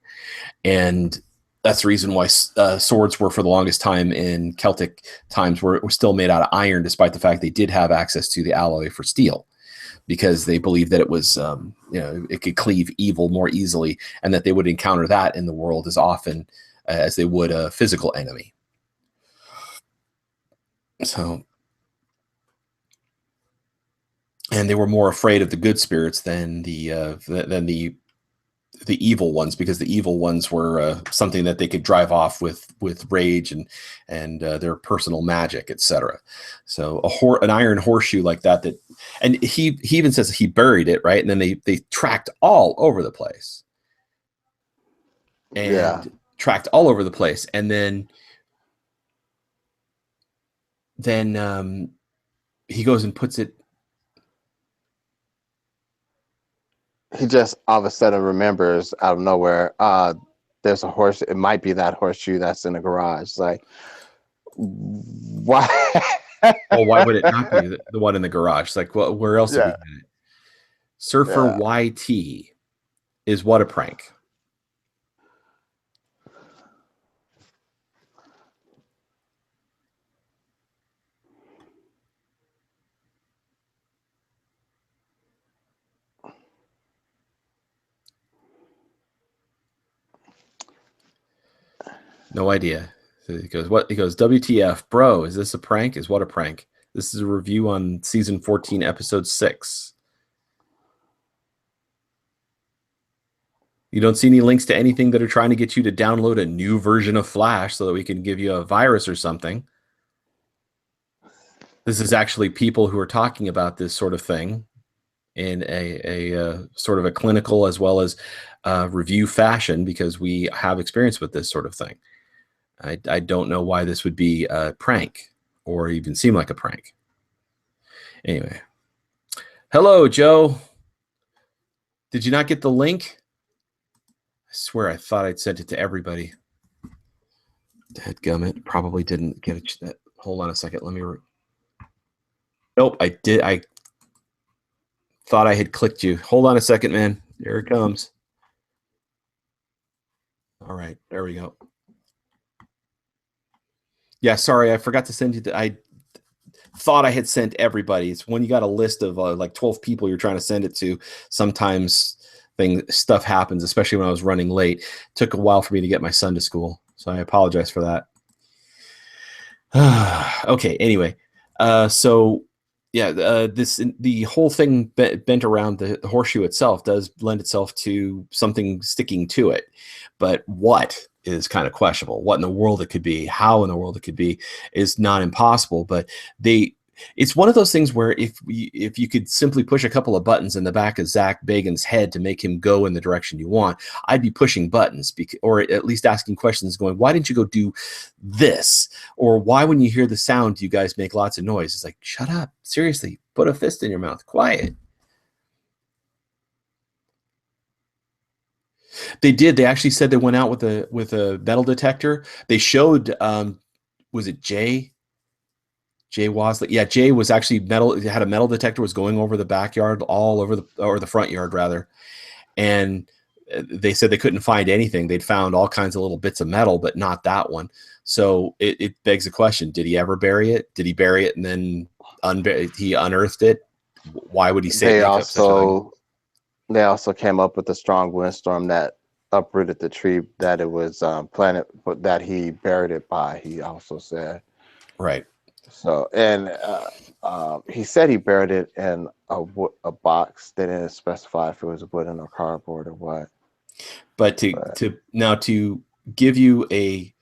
And that's the reason why swords were, for the longest time in Celtic times, were still made out of iron, despite the fact they did have access to the alloy for steel, because they believed that it was, it could cleave evil more easily, and that they would encounter that in the world as often as they would a physical enemy. So... and they were more afraid of the good spirits than the evil ones, because the evil ones were something that they could drive off with rage and their personal magic, etc. So an iron horseshoe like that, and he even says he buried it, right, and then they tracked all over the place, and tracked all over the place, and then he goes and puts it. He just all of a sudden remembers out of nowhere, there's a horse. It might be that horseshoe that's in the garage. It's like, why? Well, why would it not be the one in the garage? It's like, well, where else did we get it? Surfer YT is What a Prank. No idea. So he goes, what? He goes, WTF, bro, is this a prank? Is What a Prank? This is a review on season 14, episode 6. You don't see any links to anything that are trying to get you to download a new version of Flash so that we can give you a virus or something. This is actually people who are talking about this sort of thing in a sort of a clinical as well as review fashion, because we have experience with this sort of thing. I don't know why this would be a prank or even seem like a prank. Anyway. Hello, Joe. Did you not get the link? I swear I thought I'd sent it to everybody. Dadgummit. Probably didn't get it. Hold on a second. Let me... Nope, I did. I thought I had clicked you. Hold on a second, man. Here it comes. All right, there we go. Yeah, sorry, I forgot to send you I thought I had sent everybody. It's when you got a list of like 12 people you're trying to send it to, sometimes stuff happens, especially when I was running late. It took a while for me to get my son to school, so I apologize for that. Okay, anyway, so yeah, the whole thing bent around the horseshoe itself does lend itself to something sticking to it, but what is kind of questionable. What in the world it could be, how in the world it could be, is not impossible. But it's one of those things where if you could simply push a couple of buttons in the back of Zach Bagan's head to make him go in the direction you want, I'd be pushing buttons, or at least asking questions going, why didn't you go do this? Or why, when you hear the sound, you guys make lots of noise? It's like, shut up. Seriously, put a fist in your mouth. Quiet. They did. They actually said they went out with a metal detector. They showed, was it Jay Wasley? Yeah, Jay was actually had a metal detector, was going over the backyard, all over the front yard rather. And they said they couldn't find anything. They'd found all kinds of little bits of metal, but not that one. So it begs the question, did he ever bury it? Did he bury it and then he unearthed it? Why would he say They also came up with a strong windstorm that uprooted the tree that it was planted, but that he buried it by. He also said, right. So, and he said he buried it in a box. They didn't specify if it was wooden or cardboard or what. But to give you a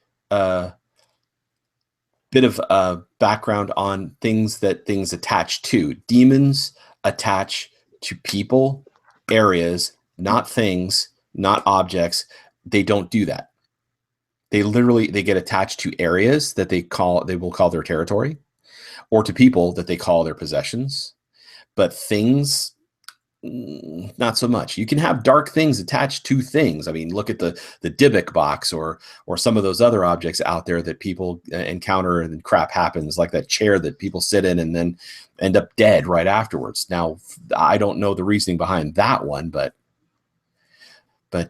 bit of background on things attach to. Demons attach to people, areas, not things, not objects. They don't do that. They get attached to areas that they will call their territory, or to people that they call their possessions. But things, not so much. You can have dark things attached to things. I mean, look at the Dybbuk box or some of those other objects out there that people encounter and crap happens, like that chair that people sit in and then end up dead right afterwards. Now, I don't know the reasoning behind that one, but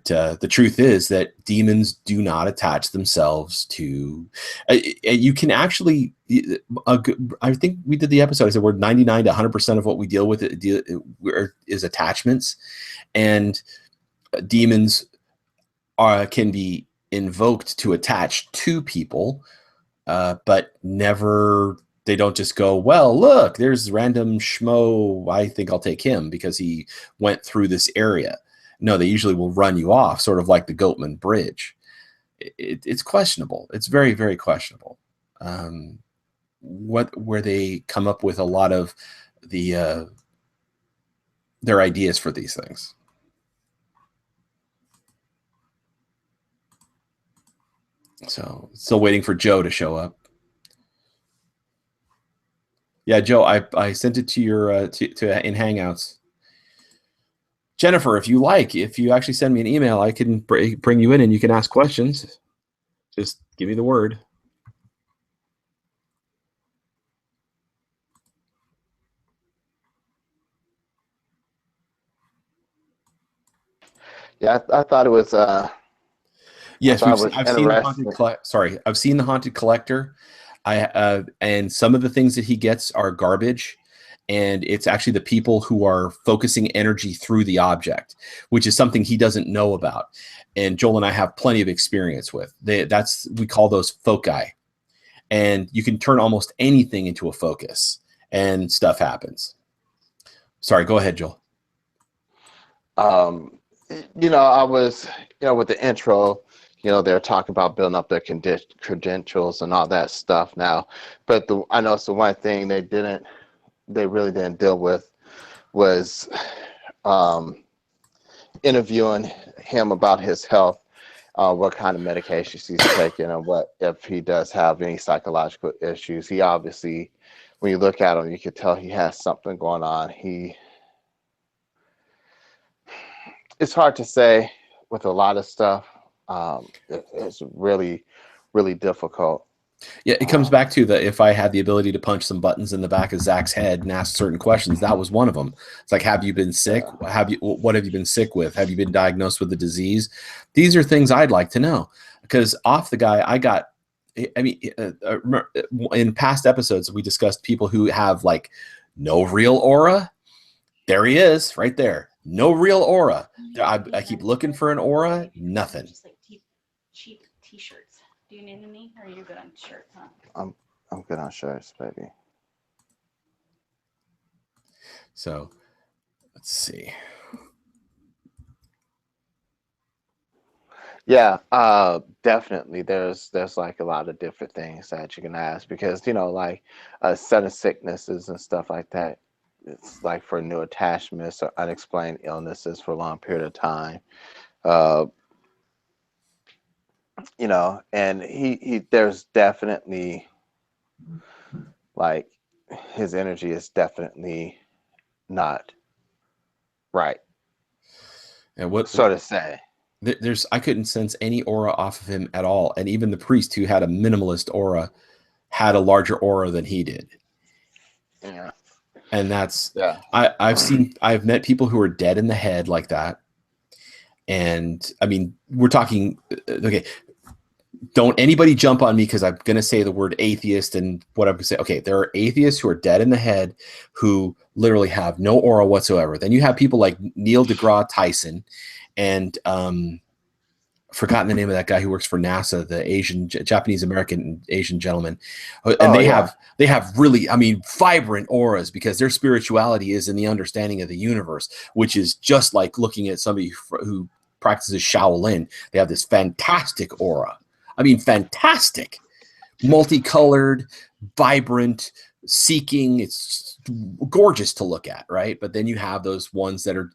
the truth is that demons do not attach themselves to. You can actually. I think we did the episode. I said we're 99 to 100% of what we deal with is attachments, and demons can be invoked to attach to people, but never. They don't just go, well, look, there's random schmo. I think I'll take him because he went through this area. No, they usually will run you off, sort of like the Goatman Bridge. It's questionable. It's very, very questionable. Where they come up with a lot of their ideas for these things. So, still waiting for Joe to show up. Yeah, Joe, I sent it to your in Hangouts. Jennifer, if you actually send me an email, I can bring you in and you can ask questions. Just give me the word. Yeah, I thought it was. Yes, I've seen the Haunted I've seen the Haunted Collector. And some of the things that he gets are garbage. And it's actually the people who are focusing energy through the object, which is something he doesn't know about. And Joel and I have plenty of experience with. We call those foci. And you can turn almost anything into a focus and stuff happens. Sorry, go ahead, Joel. I was, with the intro, they're talking about building up their credentials and all that stuff now. But I know it's the one thing they really didn't deal with was interviewing him about his health, what kind of medications he's taking, and what if he does have any psychological issues. He obviously, when you look at him, you can tell he has something going on. It's hard to say with a lot of stuff. It's really, really difficult. Yeah, it comes back to if I had the ability to punch some buttons in the back of Zach's head and ask certain questions, that was one of them. It's like, have you been sick? What have you been sick with? Have you been diagnosed with a disease? These are things I'd like to know, because off the guy, in past episodes, we discussed people who have like no real aura. There he is right there. No real aura. I keep looking for an aura. Nothing. Just like cheap t-shirts. Do you need any, or are you good on shirts? Huh? I'm good on shirts, baby. So let's see. Yeah, definitely. There's like a lot of different things that you can ask because like sudden sicknesses and stuff like that. It's like for new attachments or unexplained illnesses for a long period of time. Uh, and he there's definitely like his energy is definitely not right, And what so to say. I couldn't sense any aura off of him at all. And even the priest who had a minimalist aura had a larger aura than he did. Yeah. And that's, Yeah. I've met people who are dead in the head like that. And I mean, we're talking, okay, don't anybody jump on me because I'm going to say the word atheist and what I'm going to say. Okay, there are atheists who are dead in the head who literally have no aura whatsoever. Then you have people like Neil deGrasse Tyson and forgotten the name of that guy who works for NASA, the Japanese American Asian gentleman, and they have really, I mean, vibrant auras because their spirituality is in the understanding of the universe, which is just like looking at somebody who practices Shaolin. They have this fantastic aura. I mean, fantastic, multicolored, vibrant, seeking. It's gorgeous to look at, right? But then you have those ones that are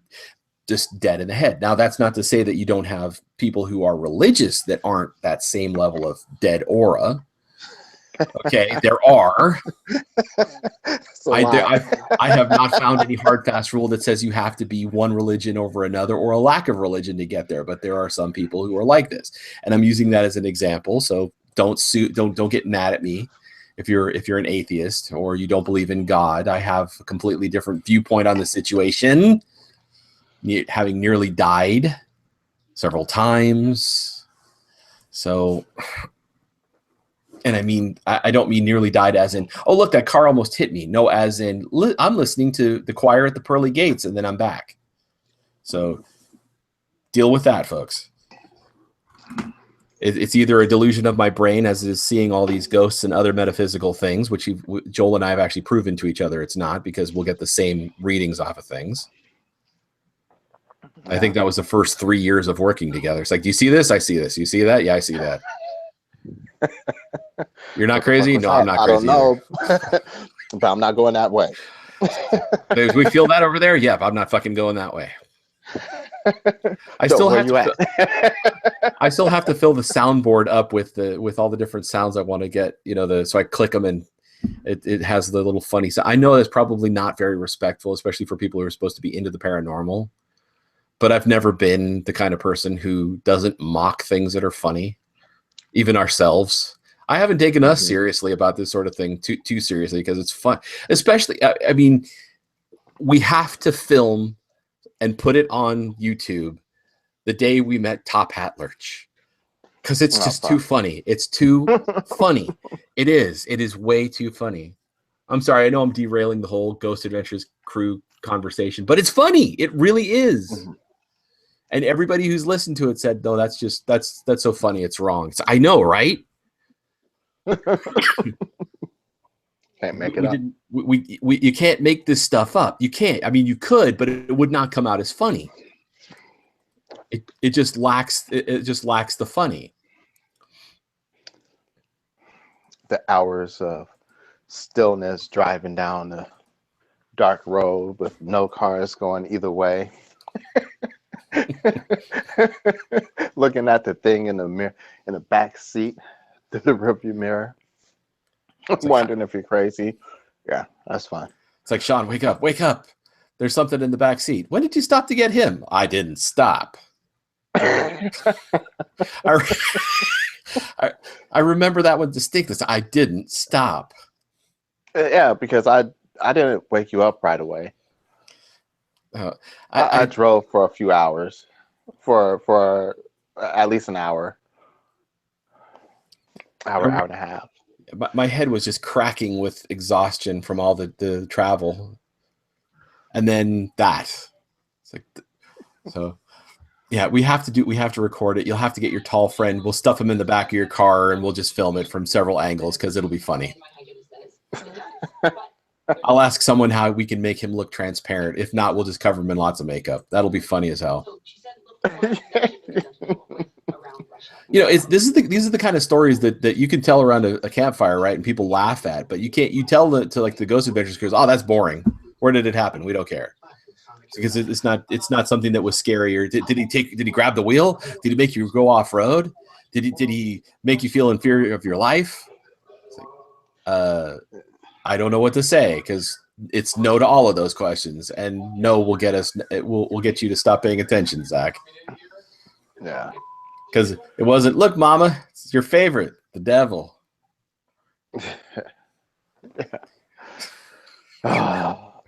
just dead in the head. Now, that's not to say that you don't have people who are religious that aren't that same level of dead aura. Okay, there are. I have not found any hard fast rule that says you have to be one religion over another or a lack of religion to get there. But there are some people who are like this, and I'm using that as an example. So don't get mad at me if you're an atheist or you don't believe in God. I have a completely different viewpoint on the situation. Having nearly died several times. So, and I mean, I don't mean nearly died as in, oh, look, that car almost hit me. No, as in, I'm listening to the choir at the pearly gates and then I'm back. So deal with that, folks. It's either a delusion of my brain as is seeing all these ghosts and other metaphysical things, which Joel and I have actually proven to each other it's not, because we'll get the same readings off of things. I think that was the first 3 years of working together. It's like, do you see this? I see this. You see that? Yeah, I see that. You're not crazy? No, I'm not crazy. I don't know. But I'm not going that way. We feel that over there? Yeah, but I'm not fucking going that way. I still have to fill the soundboard up with all the different sounds I want to get, so I click them and it has the little funny sound. I know it's probably not very respectful, especially for people who are supposed to be into the paranormal. But I've never been the kind of person who doesn't mock things that are funny, even ourselves. I haven't taken us seriously about this sort of thing too seriously because it's fun. Especially, I mean, we have to film and put it on YouTube the day we met Top Hat Lurch because it's just too funny. It's too funny. It is. It is way too funny. I'm sorry. I know I'm derailing the whole Ghost Adventures crew conversation, but it's funny. It really is. And everybody who's listened to it said, no, that's so funny. It's wrong. So I know, right? Can't make it up. You can't make this stuff up. You can't. I mean, you could, but it would not come out as funny. It just lacks the funny. The hours of stillness driving down the dark road with no cars going either way. Looking at the thing in the mirror, in the back seat through the rearview mirror, wondering if you're crazy. Yeah, that's fun. It's like, Sean, wake up. There's something in the back seat. When did you stop to get him? I didn't stop. I remember that one distinctly. I didn't stop. Yeah, because I didn't wake you up right away. I drove for a few hours, for at least an hour and a half. My head was just cracking with exhaustion from all the travel, and then that, It's like, so yeah, we have to record it. You'll have to get your tall friend. We'll stuff him in the back of your car and we'll just film it from several angles because it'll be funny. I'll ask someone how we can make him look transparent. If not, we'll just cover him in lots of makeup. That'll be funny as hell. You know, these are the kind of stories that you can tell around a campfire, right? And people laugh at, but you can't. You tell to like the Ghost Adventures because, oh, that's boring. Where did it happen? We don't care because it's not something that was scary. Or did he grab the wheel? Did he make you go off road? Did he make you feel in fear of your life? It's like, I don't know what to say because it's no to all of those questions, and no will get us. We'll get you to stop paying attention, Zach. Yeah. Because it wasn't, look, Mama, it's your favorite, the devil.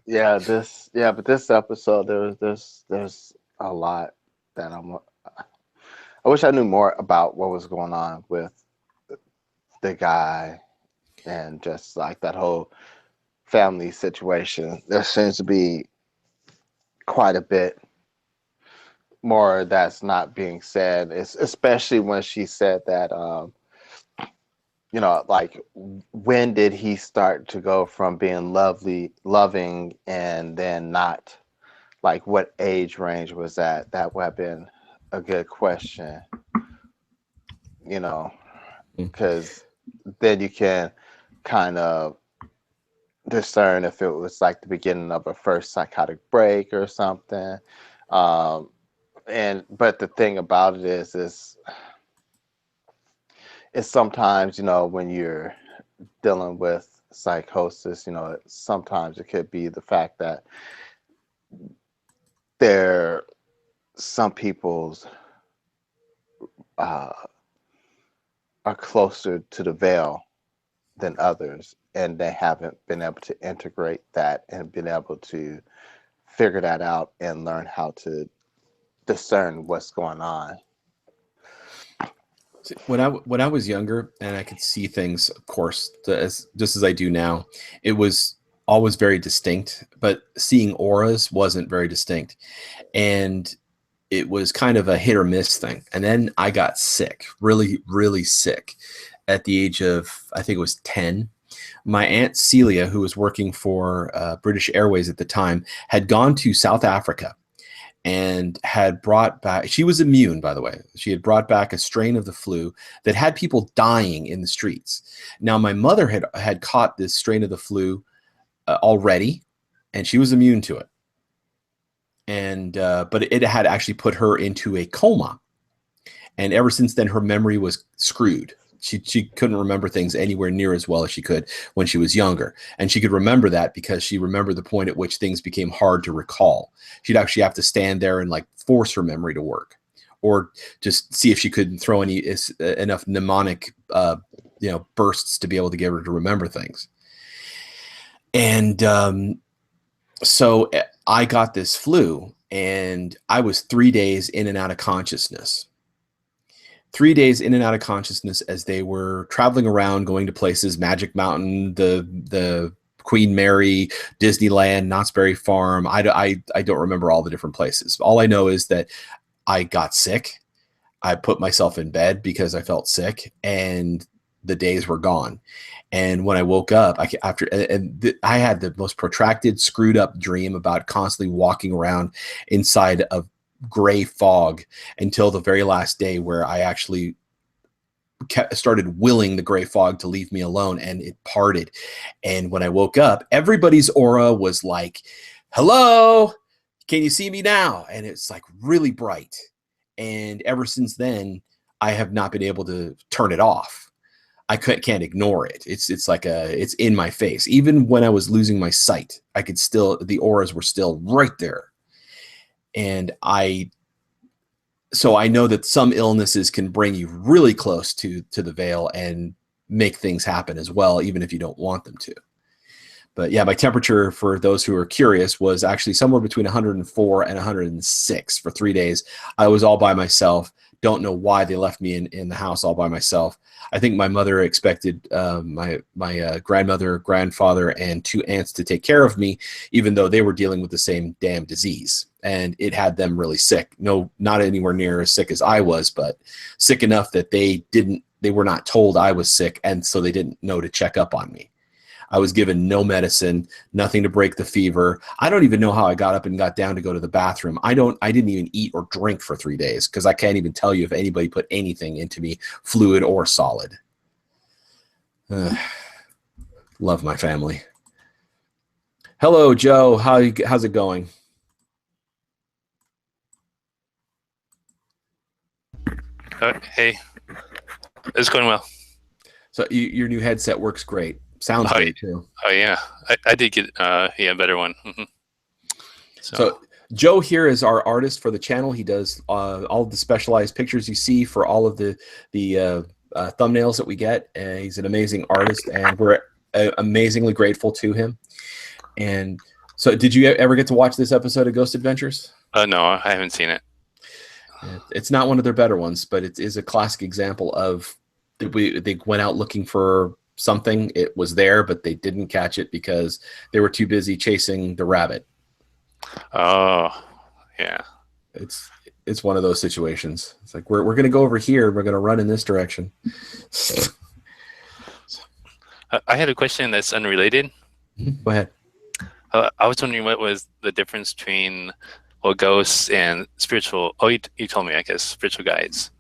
Yeah, but this episode there's a lot that I wish I knew more about what was going on with the guy and just like that whole family situation. There seems to be quite a bit more that's not being said, especially when she said that like when did he start to go from being loving and then not, like what age range was that? That would have been a good question, because then you can kind of discern if it was like the beginning of a first psychotic break or something. But the thing about it is it's sometimes, when you're dealing with psychosis, sometimes it could be the fact that some people's are closer to the veil than others, and they haven't been able to integrate that and been able to figure that out and learn how to discern what's going on. When I was younger and I could see things, of course, just as I do now, it was always very distinct, but seeing auras wasn't very distinct. And it was kind of a hit or miss thing. And then I got sick, really, really sick at the age of, I think it was 10. My Aunt Celia, who was working for British Airways at the time, had gone to South Africa and had brought back, she was immune, by the way. She had brought back a strain of the flu that had people dying in the streets. Now, my mother had caught this strain of the flu already, and she was immune to it. And but it had actually put her into a coma. And ever since then, her memory was screwed. She couldn't remember things anywhere near as well as she could when she was younger. And she could remember that because she remembered the point at which things became hard to recall. She'd actually have to stand there and like force her memory to work, or just see if she could throw enough mnemonic bursts to be able to get her to remember things. And so I got this flu and I was 3 days in and out of consciousness. 3 days in and out of consciousness as they were traveling around, going to places, Magic Mountain, the Queen Mary, Disneyland, Knott's Berry Farm. I don't remember all the different places. All I know is that I got sick. I put myself in bed because I felt sick, and the days were gone. And when I woke up, I had the most protracted, screwed up dream about constantly walking around inside of gray fog until the very last day, where I actually started willing the gray fog to leave me alone, and it parted. And when I woke up, everybody's aura was like, hello, can you see me now? And it's like really bright. And ever since then, I have not been able to turn it off. I can't ignore it. It's like it's in my face. Even when I was losing my sight, the auras were still right there. And so I know that some illnesses can bring you really close to the veil and make things happen as well, even if you don't want them to. But yeah, my temperature, for those who are curious, was actually somewhere between 104 and 106 for 3 days. I was all by myself, don't know why they left me in the house all by myself. I think my mother expected my grandmother, grandfather, and 2 aunts to take care of me, even though they were dealing with the same damn disease. And it had them really sick. No, not anywhere near as sick as I was, but sick enough that they were not told I was sick, and so they didn't know to check up on me. I was given no medicine, nothing to break the fever. I don't even know how I got up and got down to go to the bathroom. I didn't even eat or drink for 3 days because I can't even tell you if anybody put anything into me, fluid or solid. Love my family. Hello, Joe. How's it going? Hey, it's going well. So your new headset works great. Sounds great too. Oh yeah, I did get a better one. So Joe here is our artist for the channel. He does all of the specialized pictures you see for all of the thumbnails that we get. He's an amazing artist, and we're amazingly grateful to him. And so, did you ever get to watch this episode of Ghost Adventures? No, I haven't seen it. It's not one of their better ones, but it is a classic example of they went out looking for something. It was there, but they didn't catch it because they were too busy chasing the rabbit. Oh, yeah. It's one of those situations. It's like we're going to go over here. We're going to run in this direction. I had a question that's unrelated. Go ahead. I was wondering what was the difference between ghosts and spiritual. Oh, you told me, I guess, spiritual guides.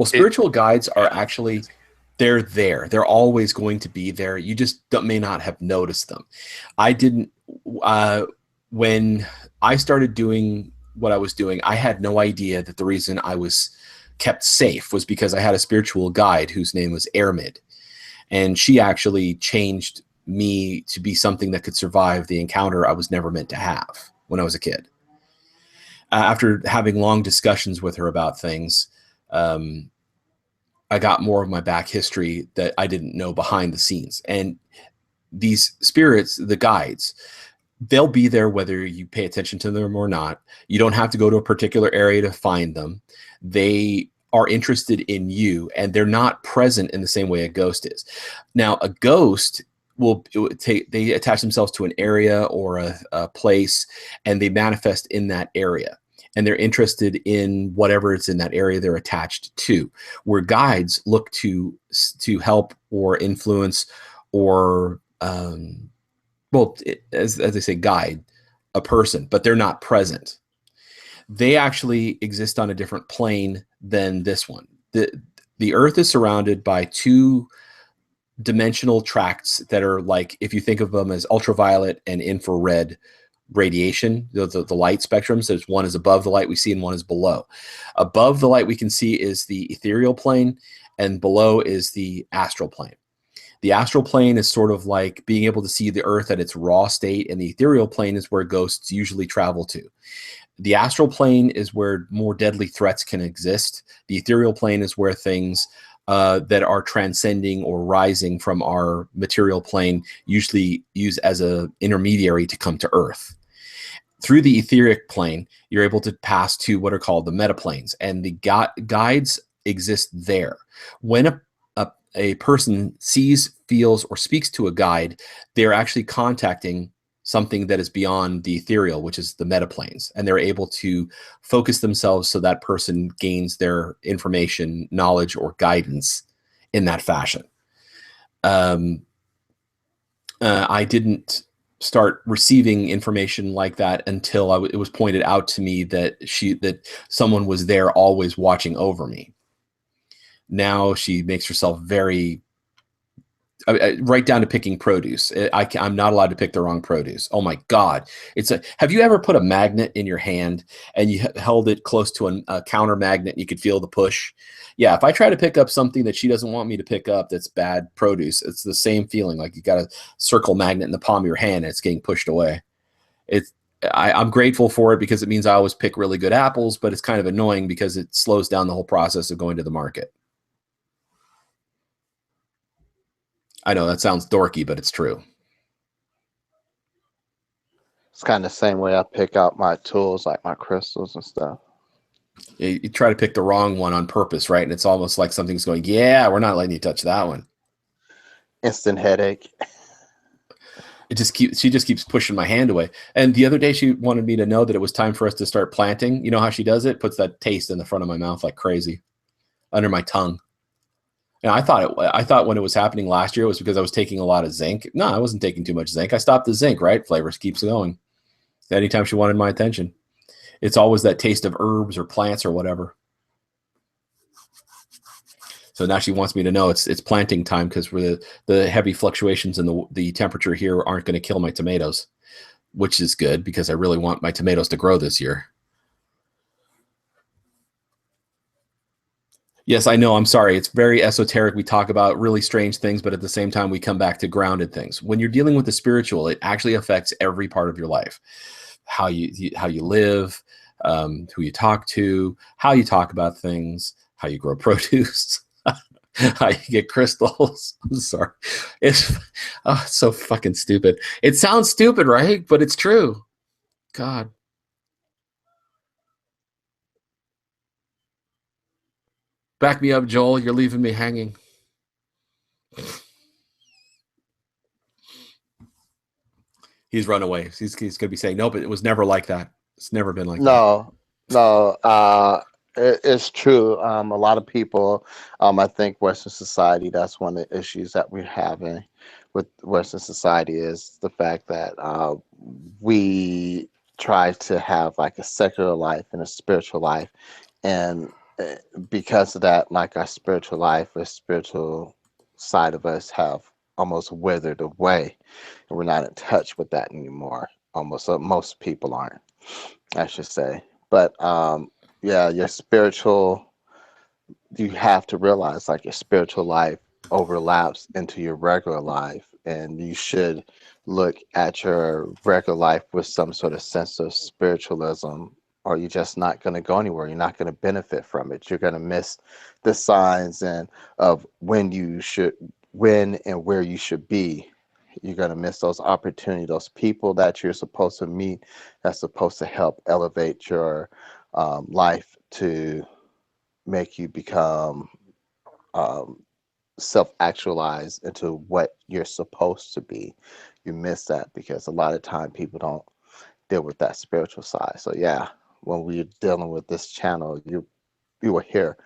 Spiritual guides are actually, they're there. They're always going to be there. You just may not have noticed them. I didn't, when I started doing what I was doing, I had no idea that the reason I was kept safe was because I had a spiritual guide whose name was Airmid. And she actually changed me to be something that could survive the encounter I was never meant to have when I was a kid. After having long discussions with her about things, I got more of my back history that I didn't know behind the scenes. And these spirits, the guides, they'll be there whether you pay attention to them or not. You don't have to go to a particular area to find them. They are interested in you, and they're not present in the same way a ghost is. Now, a ghost they attach themselves to an area or a place, and they manifest in that area. And they're interested in whatever it's in that area they're attached to. Where guides look to help or influence or, as they say, guide a person, but they're not present. They actually exist on a different plane than this one. The Earth is surrounded by 2 dimensional tracts that are like, if you think of them as ultraviolet and infrared radiation, the light spectrums. There's one is above the light we see and one is below. Above the light we can see is the ethereal plane, and below is the astral plane. The astral plane is sort of like being able to see the Earth at its raw state, and the ethereal plane is where ghosts usually travel to. The astral plane is where more deadly threats can exist. The ethereal plane is where things that are transcending or rising from our material plane usually use as an intermediary to come to Earth. Through the etheric plane, you're able to pass to what are called the metaplanes, and the guides exist there. When a person sees, feels, or speaks to a guide, they're actually contacting something that is beyond the ethereal, which is the metaplanes, and they're able to focus themselves so that person gains their information, knowledge, or guidance in that fashion. I didn't start receiving information like that until it was pointed out to me that someone was there always watching over me. Now she makes herself very right down to picking produce. I'm not allowed to pick the wrong produce. Oh my God. Have you ever put a magnet in your hand and you held it close to a counter magnet and you could feel the push? Yeah. If I try to pick up something that she doesn't want me to pick up, that's bad produce. It's the same feeling. Like you got a circle magnet in the palm of your hand and it's getting pushed away. I'm grateful for it because it means I always pick really good apples, but it's kind of annoying because it slows down the whole process of going to the market. I know that sounds dorky, but it's true. It's kind of the same way I pick out my tools, like my crystals and stuff. You try to pick the wrong one on purpose, right? And it's almost like something's going, yeah, we're not letting you touch that one. Instant headache. She just keeps pushing my hand away. And the other day she wanted me to know that it was time for us to start planting. You know how she does it? Puts that taste in the front of my mouth like crazy, under my tongue. And I thought when it was happening last year, it was because I was taking a lot of zinc. No, I wasn't taking too much zinc. I stopped the zinc, right? Flavors keeps going. Anytime she wanted my attention, it's always that taste of herbs or plants or whatever. So now she wants me to know it's planting time because the heavy fluctuations in the temperature here aren't going to kill my tomatoes, which is good because I really want my tomatoes to grow this year. Yes, I know. I'm sorry. It's very esoteric. We talk about really strange things, but at the same time, we come back to grounded things. When you're dealing with the spiritual, it actually affects every part of your life. How you live, who you talk to, how you talk about things, how you grow produce. How you get crystals. I'm sorry. It's so fucking stupid. It sounds stupid, right? But it's true. God. Back me up, Joel. You're leaving me hanging. He's run away. He's going to be saying, no, but it was never like that. It's never been like that. No. It's true. A lot of people, I think Western society, that's one of the issues that we're having with Western society is the fact that we try to have like a secular life and a spiritual life. And because of that, like our spiritual life, our spiritual side of us have almost withered away. And we're not in touch with that anymore. Almost most people aren't, I should say. But yeah, your spiritual, you have to realize like your spiritual life overlaps into your regular life, and you should look at your regular life with some sort of sense of spiritualism, or you're just not going to go anywhere. You're not going to benefit from it. You're going to miss the signs and of when and where you should be. You're going to miss those opportunities, those people that you're supposed to meet, that's supposed to help elevate your life to make you become self-actualized into what you're supposed to be. You miss that because a lot of time people don't deal with that spiritual side. So yeah, when we're dealing with this channel, you will hear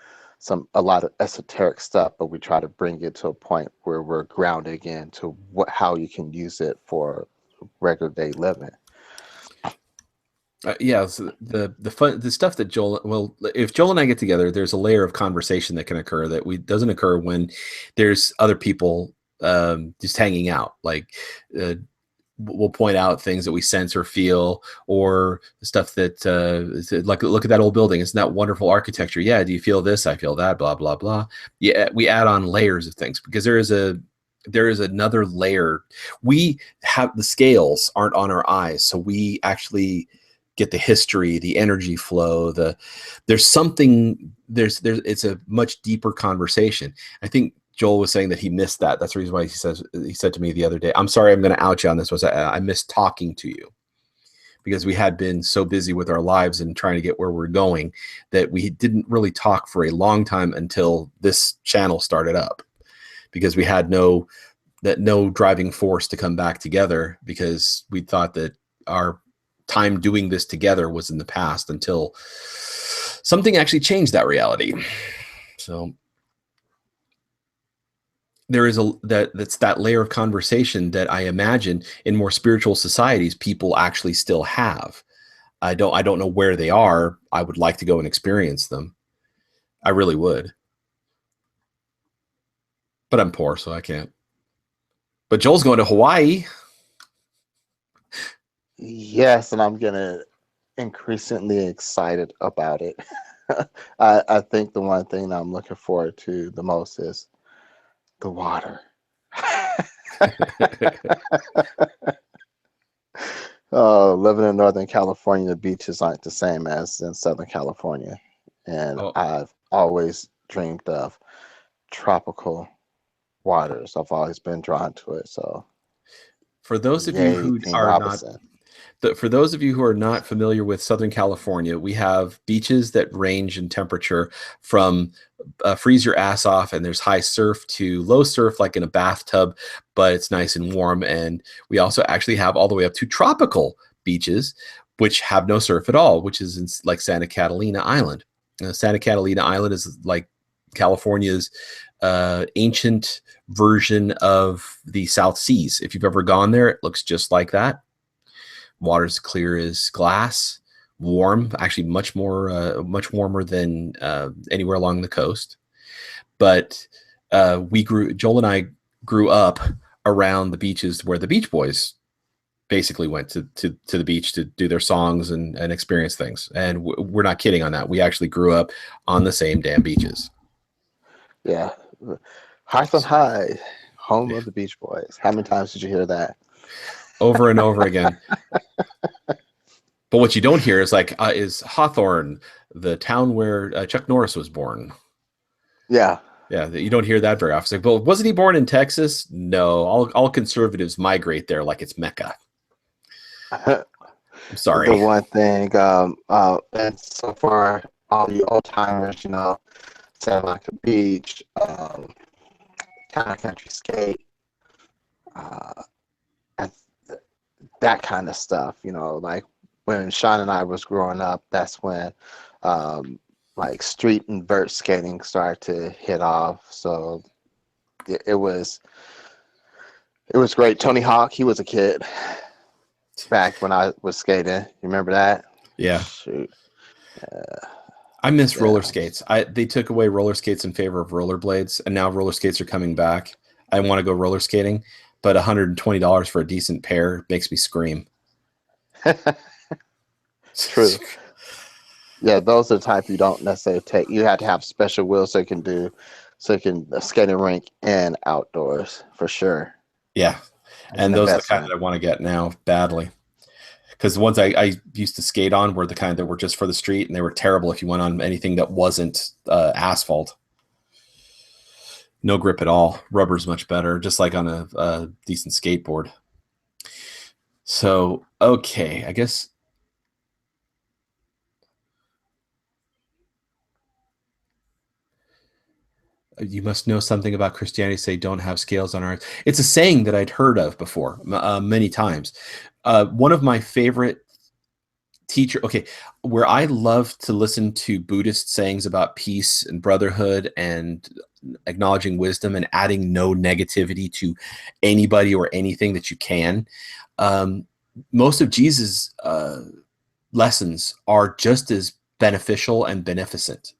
a lot of esoteric stuff, but we try to bring it to a point where we're grounded again to how you can use it for regular day living. Yeah, so the stuff that if Joel and I get together, there's a layer of conversation that can occur that doesn't occur when there's other people just hanging out. Like we'll point out things that we sense or feel, or stuff that like, look at that old building. Isn't that wonderful architecture? Yeah. Do you feel this? I feel that. Blah blah blah. Yeah, we add on layers of things because there is another layer. We have the scales aren't on our eyes, so we actually get the history, the energy flow, it's a much deeper conversation. I think Joel was saying that he missed that. That's the reason why he said to me the other day, I'm sorry, I'm going to out you on this. I missed talking to you because we had been so busy with our lives and trying to get where we're going that we didn't really talk for a long time until this channel started up, because we had no driving force to come back together, because we thought that our time doing this together was in the past until something actually changed that reality. So there is that's that layer of conversation that I imagine in more spiritual societies people actually still have. I don't know where they are. I would like to go and experience them. I really would. But I'm poor, so I can't. But Joel's going to Hawaii. Yes, and I'm getting increasingly excited about it. I think the one thing that I'm looking forward to the most is the water. Living in Northern California, the beaches aren't the same as in Southern California. And I've always dreamed of tropical waters. I've always been drawn to it. So for those of you who are not For those of you who are not familiar with Southern California, we have beaches that range in temperature from freeze your ass off and there's high surf to low surf, like in a bathtub, but it's nice and warm. And we also actually have all the way up to tropical beaches, which have no surf at all, which is in, like Santa Catalina Island. Santa Catalina Island is like California's ancient version of the South Seas. If you've ever gone there, it looks just like that. Water's clear as glass, warm, actually much warmer than anywhere along the coast. But Joel and I grew up around the beaches where the Beach Boys basically went to the beach to do their songs and experience things. And we're not kidding on that. We actually grew up on the same damn beaches. Yeah. Hearth High, home of the Beach Boys. How many times did you hear that? Over and over again. But what you don't hear is is Hawthorne, the town where Chuck Norris was born. Yeah. Yeah, you don't hear that very often. It's like, well, wasn't he born in Texas? No, all conservatives migrate there like it's Mecca. I'm sorry. The one thing, and so far, all the old timers, Santa Monica Beach, Town and Country Skate, and that kind of stuff, like when Sean and I was growing up, that's when like street and vert skating started to hit off. So it was great. Tony Hawk, he was a kid back when I was skating. You remember that? Yeah. Shoot. I miss roller skates. They took away roller skates in favor of rollerblades, and now roller skates are coming back. I want to go roller skating, but $120 for a decent pair makes me scream. True. Yeah, those are the type you don't necessarily take. You have to have special wheels so you can skate a rink and outdoors for sure. Yeah, and those are the kind that I want to get now badly. Because the ones I used to skate on were the kind that were just for the street, and they were terrible if you went on anything that wasn't asphalt. No grip at all. Rubber's much better, just like on a decent skateboard. So, okay, I guess. You must know something about Christianity. Say, don't have scales on ours. It's a saying that I'd heard of before many times. One of my favorite where I love to listen to Buddhist sayings about peace and brotherhood and acknowledging wisdom and adding no negativity to anybody or anything that you can. Most of Jesus' lessons are just as beneficial and beneficent.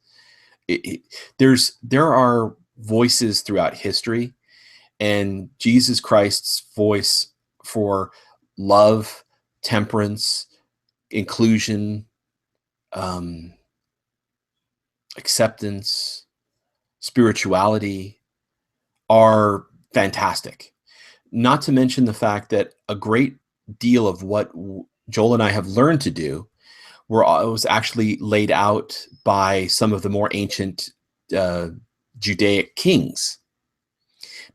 There are voices throughout history, and Jesus Christ's voice for love, temperance, inclusion, acceptance, spirituality are fantastic. Not to mention the fact that a great deal of what Joel and I have learned to do was actually laid out by some of the more ancient Judaic kings.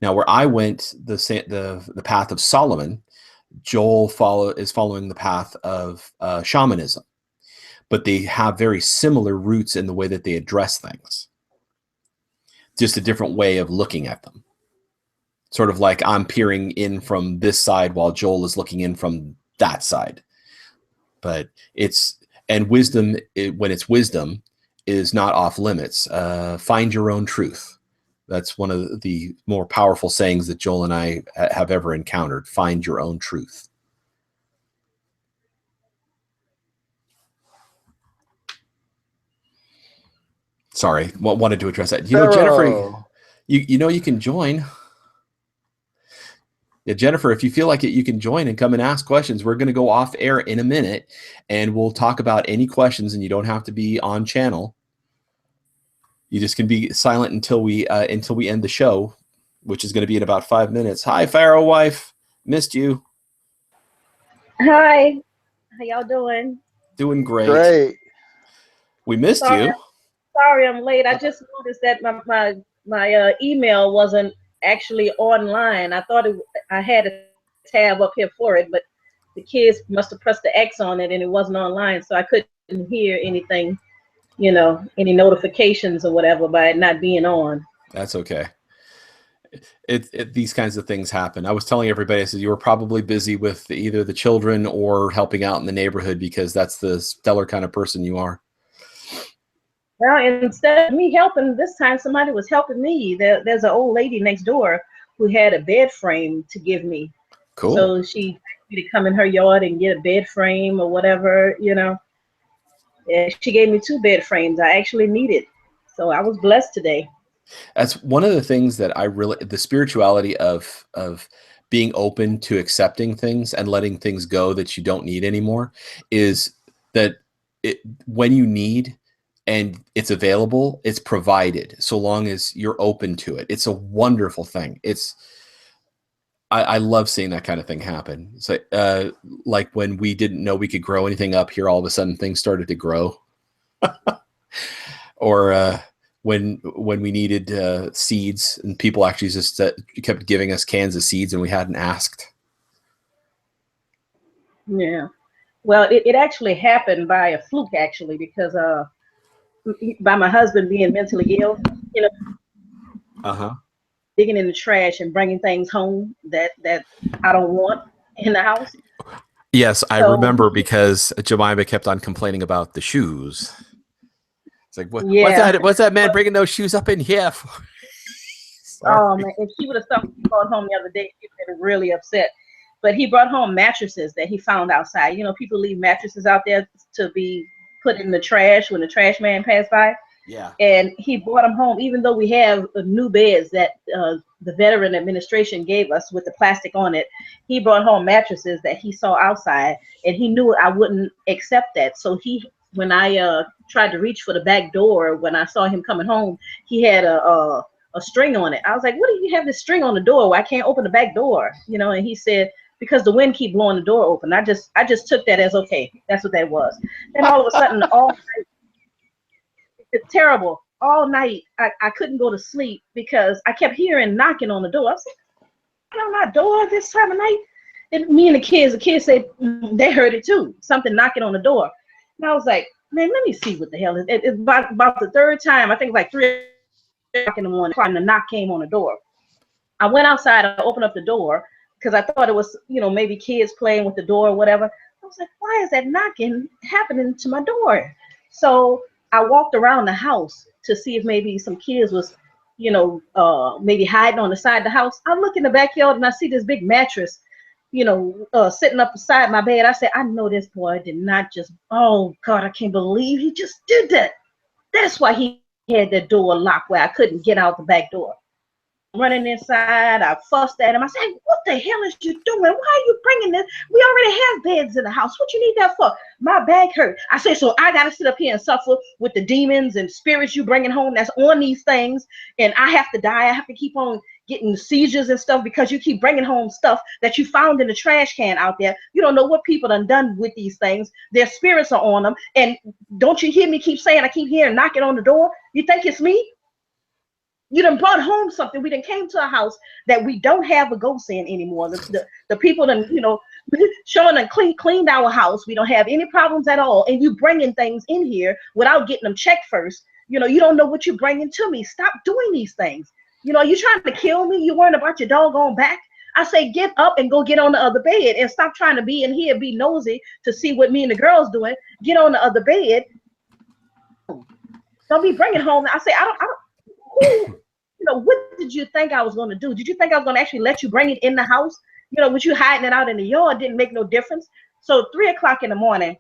Now, where I went the path of Solomon, Joel is following the path of shamanism, but they have very similar roots in the way that they address things. Just a different way of looking at them. Sort of like I'm peering in from this side while Joel is looking in from that side. But wisdom, when it's wisdom, is not off limits. Find your own truth. That's one of the more powerful sayings that Joel and I have ever encountered. Find your own truth. Sorry, wanted to address that. Jennifer, you can join. Yeah, Jennifer, if you feel like it, you can join and come and ask questions. We're going to go off air in a minute, and we'll talk about any questions, and you don't have to be on channel. You just can be silent until we end the show, which is going to be in about 5 minutes. Hi, Pharaoh wife. Missed you. Hi. How y'all doing? Doing great. Great. We missed you. Sorry I'm late. I just noticed that my email wasn't actually online. I thought I had a tab up here for it, but the kids must have pressed the X on it and it wasn't online, so I couldn't hear anything, you know, any notifications or whatever by it not being on. That's okay. These kinds of things happen. I was telling everybody, I said, you were probably busy with either the children or helping out in the neighborhood, because that's the stellar kind of person you are. Well, instead of me helping, this time somebody was helping me. There's an old lady next door who had a bed frame to give me. Cool. So she asked me to come in her yard and get a bed frame or whatever, you know. And she gave me 2 bed frames I actually needed. So I was blessed today. That's one of the things that I really, the spirituality of being open to accepting things and letting things go that you don't need anymore, is that when you need and it's available, it's provided, so long as you're open to it. It's a wonderful thing. I love seeing that kind of thing happen. So like when we didn't know we could grow anything up here, all of a sudden things started to grow. Or when we needed seeds, and people actually just kept giving us cans of seeds and we hadn't asked. Yeah. Well, it actually happened by a fluke, actually, because by my husband being mentally ill, you know, digging in the trash and bringing things home that I don't want in the house. Yes, I remember, because Jemima kept on complaining about the shoes. It's like, what's that man bringing those shoes up in here for? Oh man, if she would have stopped going home the other day, she'd been really upset. But he brought home mattresses that he found outside. You know, people leave mattresses out there to be put in the trash when the trash man passed by. Yeah. And he brought them home, even though we have new beds that the Veteran Administration gave us with the plastic on it. He brought home mattresses that he saw outside, and he knew I wouldn't accept that. So when I tried to reach for the back door, when I saw him coming home, he had a string on it. I was like, what do you have this string on the door where I can't open the back door? You know, and he said, because the wind keep blowing the door open. I just took that as okay. That's what that was. And all of a sudden, all night, it's terrible. All night, I couldn't go to sleep because I kept hearing knocking on the door. I was like, on my door this time of night? And me and the kids said they heard it too. Something knocking on the door. And I was like, man, let me see what the hell is it. It's about the 3rd time. I think it was like 3 o'clock in the morning, and the knock came on the door. I went outside and opened up the door because I thought it was, you know, maybe kids playing with the door or whatever. I was like, why is that knocking happening to my door? So I walked around the house to see if maybe some kids was, you know, maybe hiding on the side of the house. I look in the backyard and I see this big mattress, you know, sitting up beside my bed. I said, I know this boy did not just, oh God, I can't believe he just did that. That's why he had the door locked where I couldn't get out the back door. Running inside, I fussed at him. I said, what the hell is you doing? Why are you bringing this? We already have beds in the house. What you need that for? My back hurt. I said, so I got to sit up here and suffer with the demons and spirits you bringing home that's on these things, and I have to die. I have to keep on getting seizures and stuff because you keep bringing home stuff that you found in the trash can out there. You don't know what people done with these things. Their spirits are on them. And don't you hear me keep saying, I keep hearing knocking on the door? You think it's me? You done brought home something. We done came to a house that we don't have a ghost in anymore. The people done, you know, showing and cleaned our house. We don't have any problems at all. And you bringing things in here without getting them checked first. You know, you don't know what you're bringing to me. Stop doing these things. You know, you trying to kill me? You worrying about your doggone back? I say, get up and go get on the other bed and stop trying to be in here, be nosy to see what me and the girls doing. Get on the other bed. Don't be bringing home. I say, I don't. Who, you know, what did you think I was going to do? Did you think I was going to actually let you bring it in the house? You know, with you hiding it out in the yard didn't make no difference. So 3 o'clock in the morning,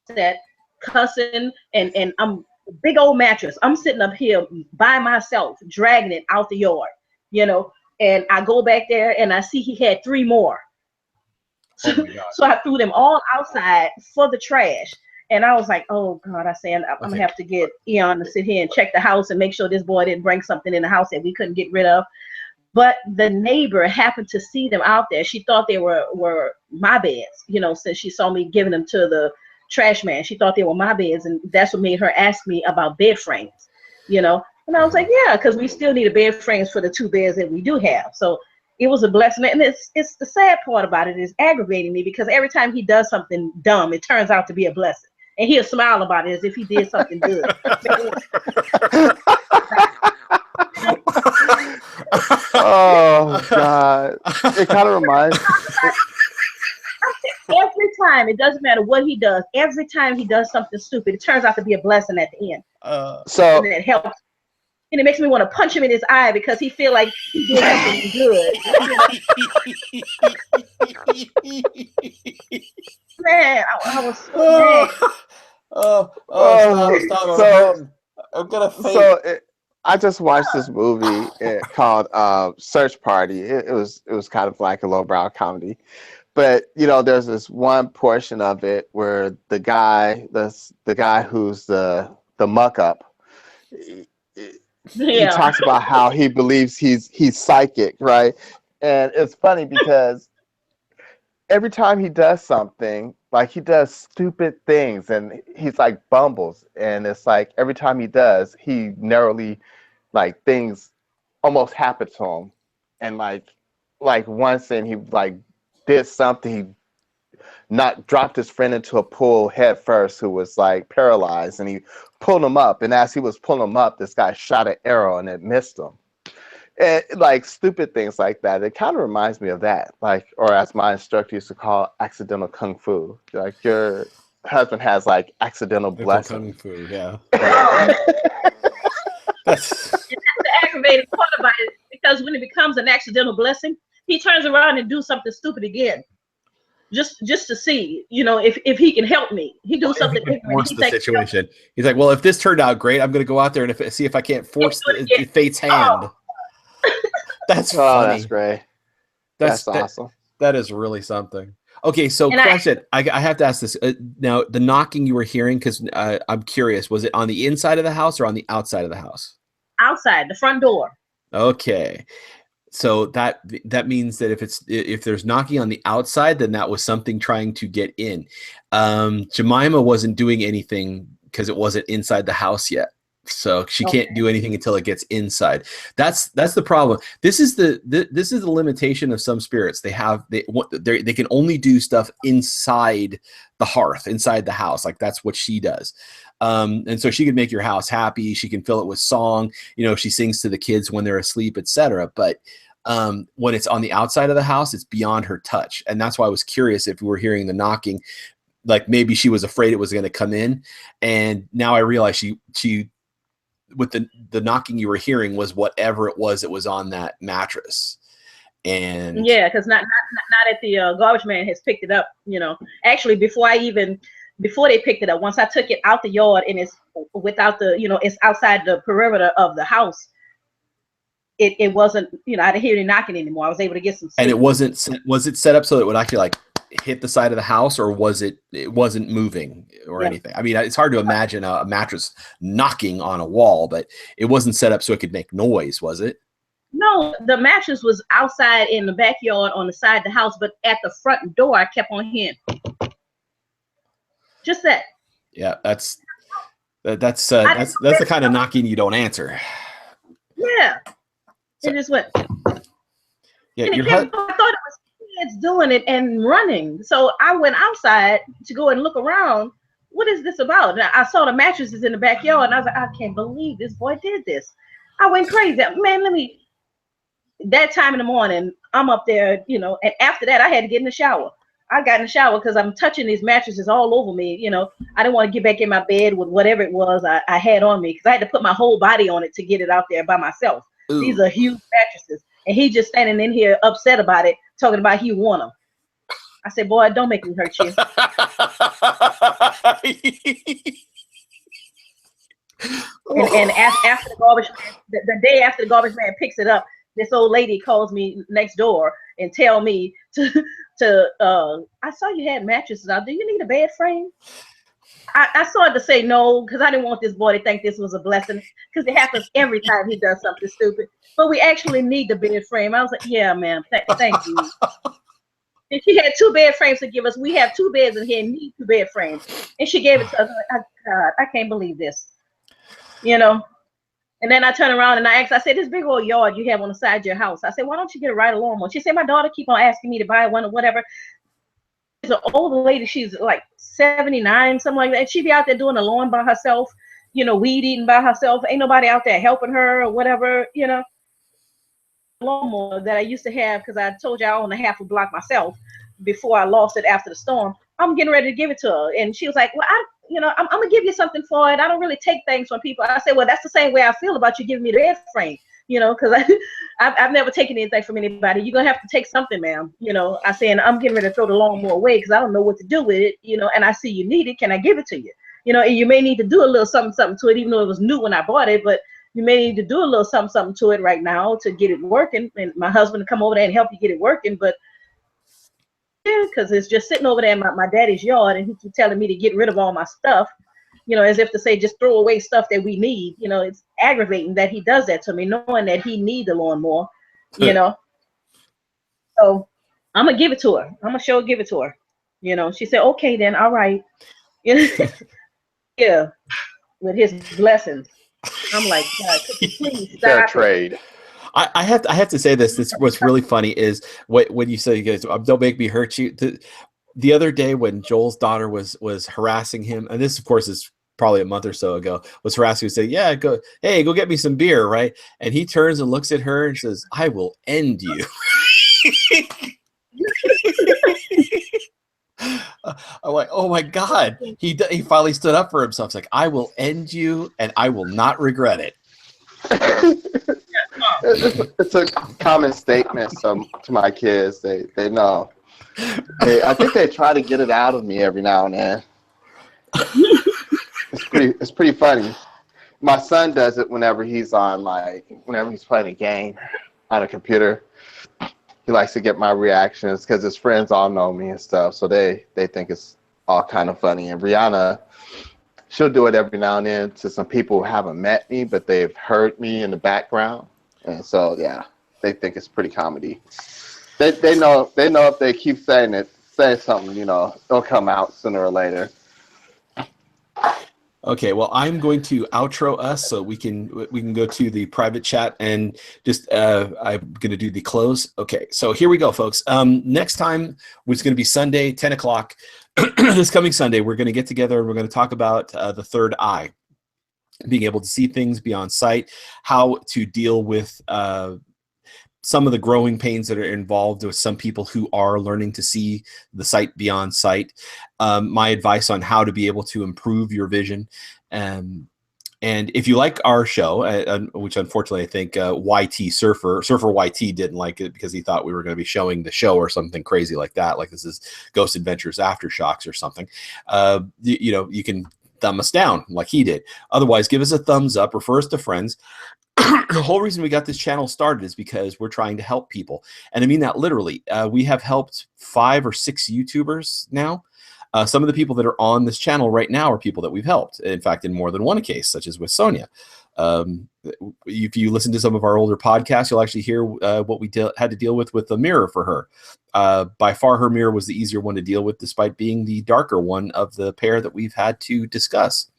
that cussing and I'm big old mattress. I'm sitting up here by myself, dragging it out the yard, you know, and I go back there and I see he had 3 more. So, so I threw them all outside for the trash. And I was like, oh God, I said, I'm gonna have to get Eon to sit here and check the house and make sure this boy didn't bring something in the house that we couldn't get rid of. But the neighbor happened to see them out there. She thought they were my beds, you know, since she saw me giving them to the trash man. She thought they were my beds, and that's what made her ask me about bed frames, you know. And I was like, yeah, because we still need a bed frames for the 2 beds that we do have. So it was a blessing. And it's the sad part about it is aggravating me because every time he does something dumb, it turns out to be a blessing. And he'll smile about it as if he did something good. Oh God! It kind of reminds. Every time, it doesn't matter what he does. Every time he does something stupid, it turns out to be a blessing at the end. So And it helps. And it makes me want to punch him in his eye because he feel like he did something good. Man, I was so mad. So I'm gonna faint. I just watched this movie called Search Party. It was kind of like a lowbrow comedy, but there's this one portion of it where the guy who's the muck up. He talks about how he believes he's psychic, right? And it's funny because every time he does something, like he does stupid things and he's like bumbles, and it's like every time he does, he narrowly, like, things almost happen to him. And like once, and he like did something, he not dropped his friend into a pool head first who was like paralyzed, and he pulled him up, and as he was pulling him up, this guy shot an arrow and it missed him. And like stupid things like that. It kind of reminds me of that, like, or as my instructor used to call, accidental kung fu. Like your husband has like accidental blessing. Kung fu, yeah. That's the aggravating part about it, because when it becomes an accidental blessing, he turns around and do something stupid again. Just to see, if he can help me. He do something force the situation. He's like, well, if this turned out great, I'm going to go out there and see if I can't force fate's hand. That's funny. That's great. That's awesome. That is really something. Okay, so question. I have to ask this. Now, the knocking you were hearing, because I'm curious, was it on the inside of the house or on the outside of the house? Outside, the front door. Okay. So that means that if there's knocking on the outside, then that was something trying to get in. Jemima wasn't doing anything because it wasn't inside the house yet. So she can't do anything until it gets inside. That's the problem. This is the limitation of some spirits. They can only do stuff inside the hearth, inside the house. Like that's what she does. And so she can make your house happy. She can fill it with song. She sings to the kids when they're asleep, etc. But when it's on the outside of the house, it's beyond her touch. And that's why I was curious if we were hearing the knocking, like maybe she was afraid it was going to come in. And now I realize she with the knocking you were hearing was whatever it was on that mattress. And yeah, because not at the garbage man has picked it up. Actually, before they picked it up, once I took it out the yard and it's without the, it's outside the perimeter of the house, it wasn't, I didn't hear any knocking anymore. I was able to get some sleep. And was it set up so that it would actually like hit the side of the house, or was it wasn't moving or anything? I mean, it's hard to imagine a mattress knocking on a wall, but it wasn't set up so it could make noise, was it? No, the mattress was outside in the backyard on the side of the house, but at the front door, I kept on hearing. Just that. Yeah, that's the kind of knocking you don't answer. Yeah, it just went. Yeah, I thought it was kids doing it and running, so I went outside to go and look around. What is this about? And I saw the mattresses in the backyard, and I was like, I can't believe this boy did this. I went crazy, man. That time in the morning, I'm up there, and after that, I had to get in the shower. I got in the shower because I'm touching these mattresses all over me. I didn't want to get back in my bed with whatever it was I had on me, because I had to put my whole body on it to get it out there by myself. Ooh. These are huge mattresses. And he just standing in here upset about it, talking about he want them. I said, boy, don't make me hurt you. and after the garbage, the day after the garbage man picks it up, this old lady calls me next door and tell me I saw you had mattresses out. Do you need a bed frame? I started to say no, because I didn't want this boy to think this was a blessing, because it happens every time he does something stupid. But we actually need the bed frame. I was like, yeah, ma'am, thank you. And she had 2 bed frames to give us. We have 2 beds in here and need 2 bed frames. And she gave it to us. God, I can't believe this. And then I turn around and I asked, I said, this big old yard you have on the side of your house. I said, why don't you get a ride lawnmower? She said, my daughter keep on asking me to buy one or whatever. She's an older lady. She's like 79, something like that. She'd be out there doing the lawn by herself, you know, weed eating by herself. Ain't nobody out there helping her or whatever, you know. Lawnmower that I used to have, because I told you I own a half a block myself before I lost it after the storm. I'm getting ready to give it to her. And she was like, well, I'm going to give you something for it. I don't really take things from people. I said, well, that's the same way I feel about you giving me the bed frame, you know, because I've never taken anything from anybody. You're going to have to take something, ma'am. You know, I said, I'm getting ready to throw the lawnmower away because I don't know what to do with it, you know, and I see you need it. Can I give it to you? You know, and you may need to do a little something to it, even though it was new when I bought it, but you may need to do a little something to it right now to get it working. And my husband will come over there and help you get it working. But yeah, because it's just sitting over there in my daddy's yard, and he keeps telling me to get rid of all my stuff, you know, as if to say just throw away stuff that we need. You know, it's aggravating that he does that to me, knowing that he needs a lawnmower, you know. So I'm gonna give it to her. I'm gonna give it to her. You know, she said, okay, then, all right. Yeah, with his blessings. I'm like, God, could you please stop? Fair trade. I have to say this. This what's really funny is when you say, you guys, don't make me hurt you. The other day when Joel's daughter was harassing him, and this of course is probably a month or so ago, was harassing him, saying, yeah, go get me some beer, right? And he turns and looks at her and says, I will end you. I'm like, oh my God. He finally stood up for himself. It's like, I will end you and I will not regret it. It's a common statement to my kids. They know. I think they try to get it out of me every now and then. It's pretty funny. My son does it whenever he's playing a game on a computer. He likes to get my reactions because his friends all know me and stuff, so they think it's all kind of funny. And Brianna, she'll do it every now and then to some people who haven't met me, but they've heard me in the background. And so, yeah, they think it's pretty comedy. They know if they keep saying something, you know, it'll come out sooner or later. Okay, well, I'm going to outro us so we can go to the private chat and just I'm going to do the close. Okay, so here we go, folks. Next time, which is going to be Sunday, 10 o'clock, this coming Sunday, we're going to get together and we're going to talk about the third eye, being able to see things beyond sight, how to deal with some of the growing pains that are involved with some people who are learning to see the sight beyond sight, my advice on how to be able to improve your vision. And if you like our show, which unfortunately I think YT Surfer YT didn't like it because he thought we were going to be showing the show or something crazy like that, like this is Ghost Adventures Aftershocks or something, you know, you can thumb us down like he did. Otherwise, give us a thumbs up, refer us to friends. The whole reason we got this channel started is because we're trying to help people. And I mean that literally. We have helped 5 or 6 YouTubers now. Some of the people that are on this channel right now are people that we've helped. In fact, in more than one case, such as with Sonia. If you listen to some of our older podcasts, you'll actually hear what we had to deal with the mirror for her. By far, her mirror was the easier one to deal with, despite being the darker one of the pair that we've had to discuss.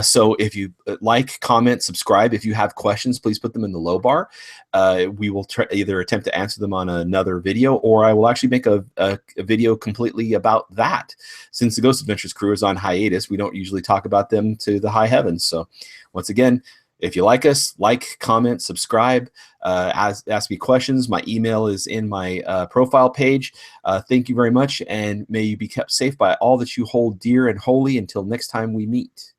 So if you like, comment, subscribe. If you have questions, please put them in the low bar. We will either attempt to answer them on another video, or I will actually make a video completely about that. Since the Ghost Adventures crew is on hiatus, we don't usually talk about them to the high heavens. So once again, if you like us, like, comment, subscribe, ask me questions. My email is in my profile page. Thank you very much, and may you be kept safe by all that you hold dear and holy until next time we meet.